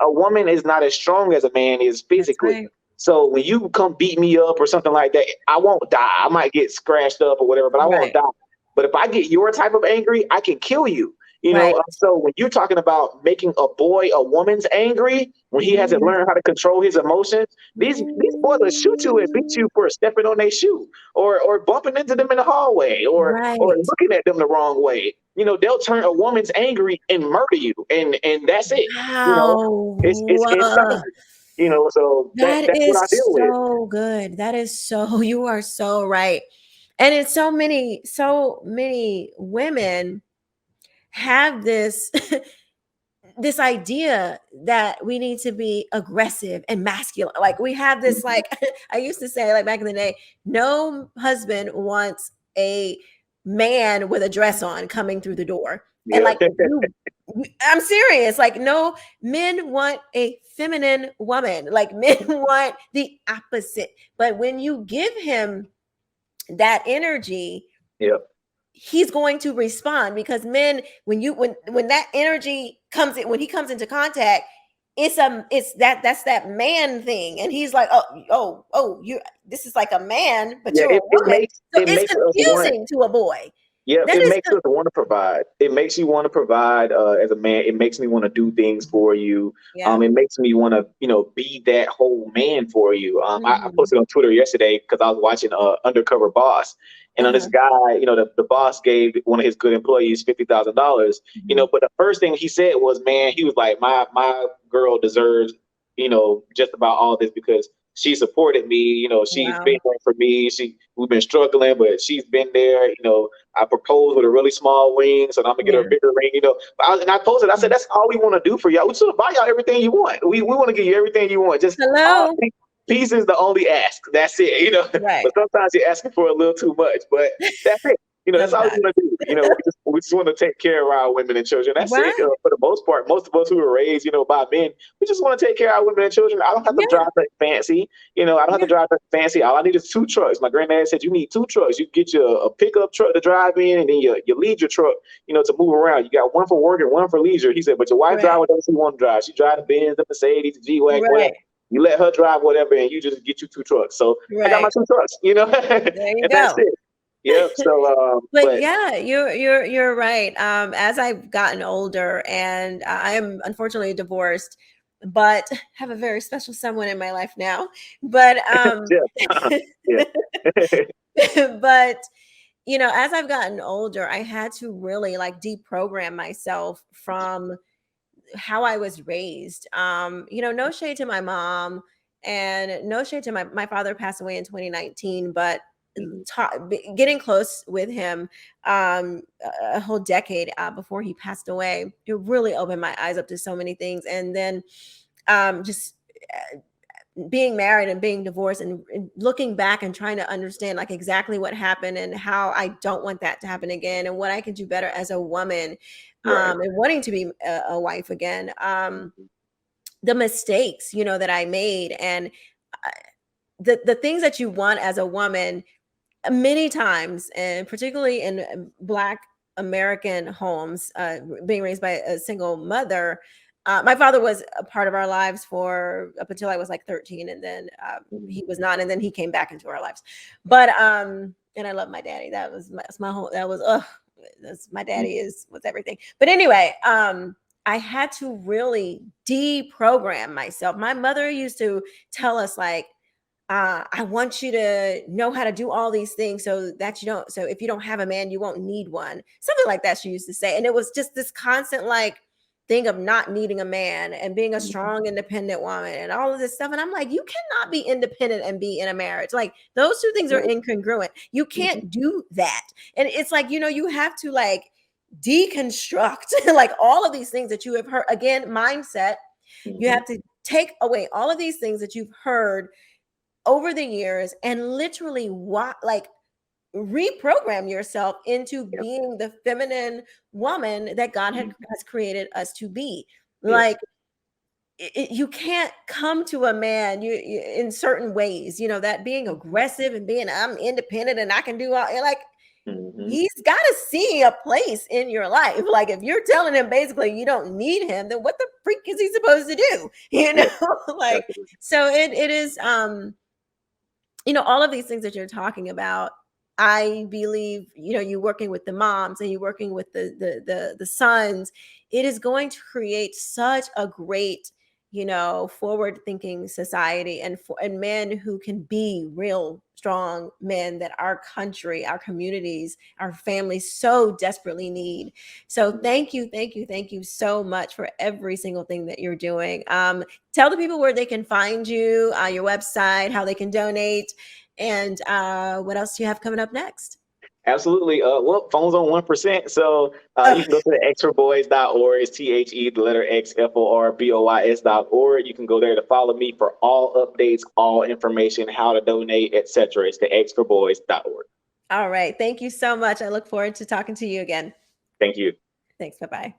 a woman is not as strong as a man is That's physically. right. So when you come beat me up or something like that, I won't die. I might get scratched up or whatever, but I won't Right. die. But if I get your type of angry, I can kill you. Right. So when you're talking about making a boy a woman's angry when he hasn't Mhm. learned how to control his emotions, these boys will shoot you and beat Mm. you for stepping on their shoe or bumping into them in the hallway or Right. looking at them the wrong way. They'll turn a woman's angry and murder you, and that's it. You know, it's Wow. insane. So That that's what is I deal with. so good. That is so you are so right. And it's so many women have this this idea that we need to be aggressive and masculine. Like we have this Mhm. like I used to say like back in the day, no husband wants a man with a dress on coming through the door. And Yeah, like I'm serious. Like no men want a feminine woman. Like men want the opposite. But when you give him that energy, yeah, he's going to respond because men when that energy comes in when he comes into contact it's that's that man thing and he's like oh you this is like a man but yeah. you're a It woman so it it's makes us want. confusing to a boy Yeah, that it is makes us want to provide. It makes you want to provide as a man. It makes me want to do things for you. yeah It makes me want to, be that whole man for you. I hmm posted on Twitter yesterday because I was watching Undercover Boss, and on this uh-huh. guy, the boss gave one of his good employees $50,000. hmm But the first thing he said was, "Man," he was like, "My girl deserves, just about all this because." She supported me, she's been wow there for me. We've been struggling, but she's been there. I proposed with a really small ring, so I'm gonna get her a yeah bigger ring. And I posted. I said, "That's all we want to do for y'all. We just want to buy y'all everything you want. We want to give you everything you want. Just hello peace is the only ask. That's it. right But sometimes you're asking for a little too much. But that's it. That's all we sometimes want to do. We just want to take care of our women and children. That's it. right For the most part, most of us who were raised, by men, we just want to take care of our women and children. I don't have to yeah drive that fancy. I don't have to yeah drive that fancy. All I need is two trucks. My granddad said you need two trucks. You get you a pickup truck to drive in, and then your leisure truck, to move around. You got one for work and one for leisure. He said, but your wife drive right whatever she want to drive. She drive the Benz, the Mercedes, the G-Wagon, whatever. right You let her drive whatever, and you just get you two trucks. So I got my right two trucks, there you and that's go it. Yep. So, But but yeah, you're right. As I've gotten older, and I am unfortunately divorced, but have a very special someone in my life now. But yeah, yeah, but as I've gotten older, I had to really like deprogram myself from how I was raised. No shade to my mom, and no shade to my father passed away in 2019, but Mhm. getting close with him a whole decade before he passed away, it really opened my eyes up to so many things. And then just being married and being divorced and looking back and trying to understand like exactly what happened and how I don't want that to happen again and what I can do better as a woman Right. and wanting to be a wife again. The mistakes, that I made and uh, the things that you want as a woman many times, and particularly in Black American homes, being raised by a single mother. My father was a part of our lives for up until I was like 13, and then Mhm. he was not, and then he came back into our lives. But and I love my daddy. That's my whole. That was that's my daddy was everything. But anyway, I had to really deprogram myself. My mother used to tell us like I want you to know how to do all these things so that you don't, so if you don't have a man, you won't need one. Something like that she used to say. And it was just this constant like, thing of not needing a man and being a Mhm. strong, independent woman and all of this stuff. And I'm like, you cannot be independent and be in a marriage. Like those two things are Nope. incongruent. You Mhm. can't do that. And it's like, you have to like deconstruct like all of these things that you have heard. Again, mindset. You Mhm. have to take away all of these things that you've heard over the years and literally like reprogram yourself into Yep. being the feminine woman that God Mhm. has created us to be. Yes. Like you can't come to a man in certain ways, that being aggressive and being I'm independent and I can do all like Mhm. he's got to see a place in your life. Like if you're telling him basically you don't need him, then what the freak is he supposed to do? Yes. Like Absolutely. so it is all of these things that you're talking about. I believe you working with the moms and you working with the sons, it is going to create such a great forward thinking society, and men who can be real strong men that our country, our communities, our families so desperately need. So Mhm. thank you so much for every single thing that you're doing. Tell the people where they can find you, your website, how they can donate, and what else do you have coming up next? Absolutely. Well, phone's on 1%. So Oh, you can go to the exforboys.org. It's THE, the letter X, FORBOYS.org. You can go there to follow me for all updates, all information, how to donate, etc. It's the exforboys.org. all right. Thank you so much. I look forward to talking to you again. Thank you. Thanks. Bye bye.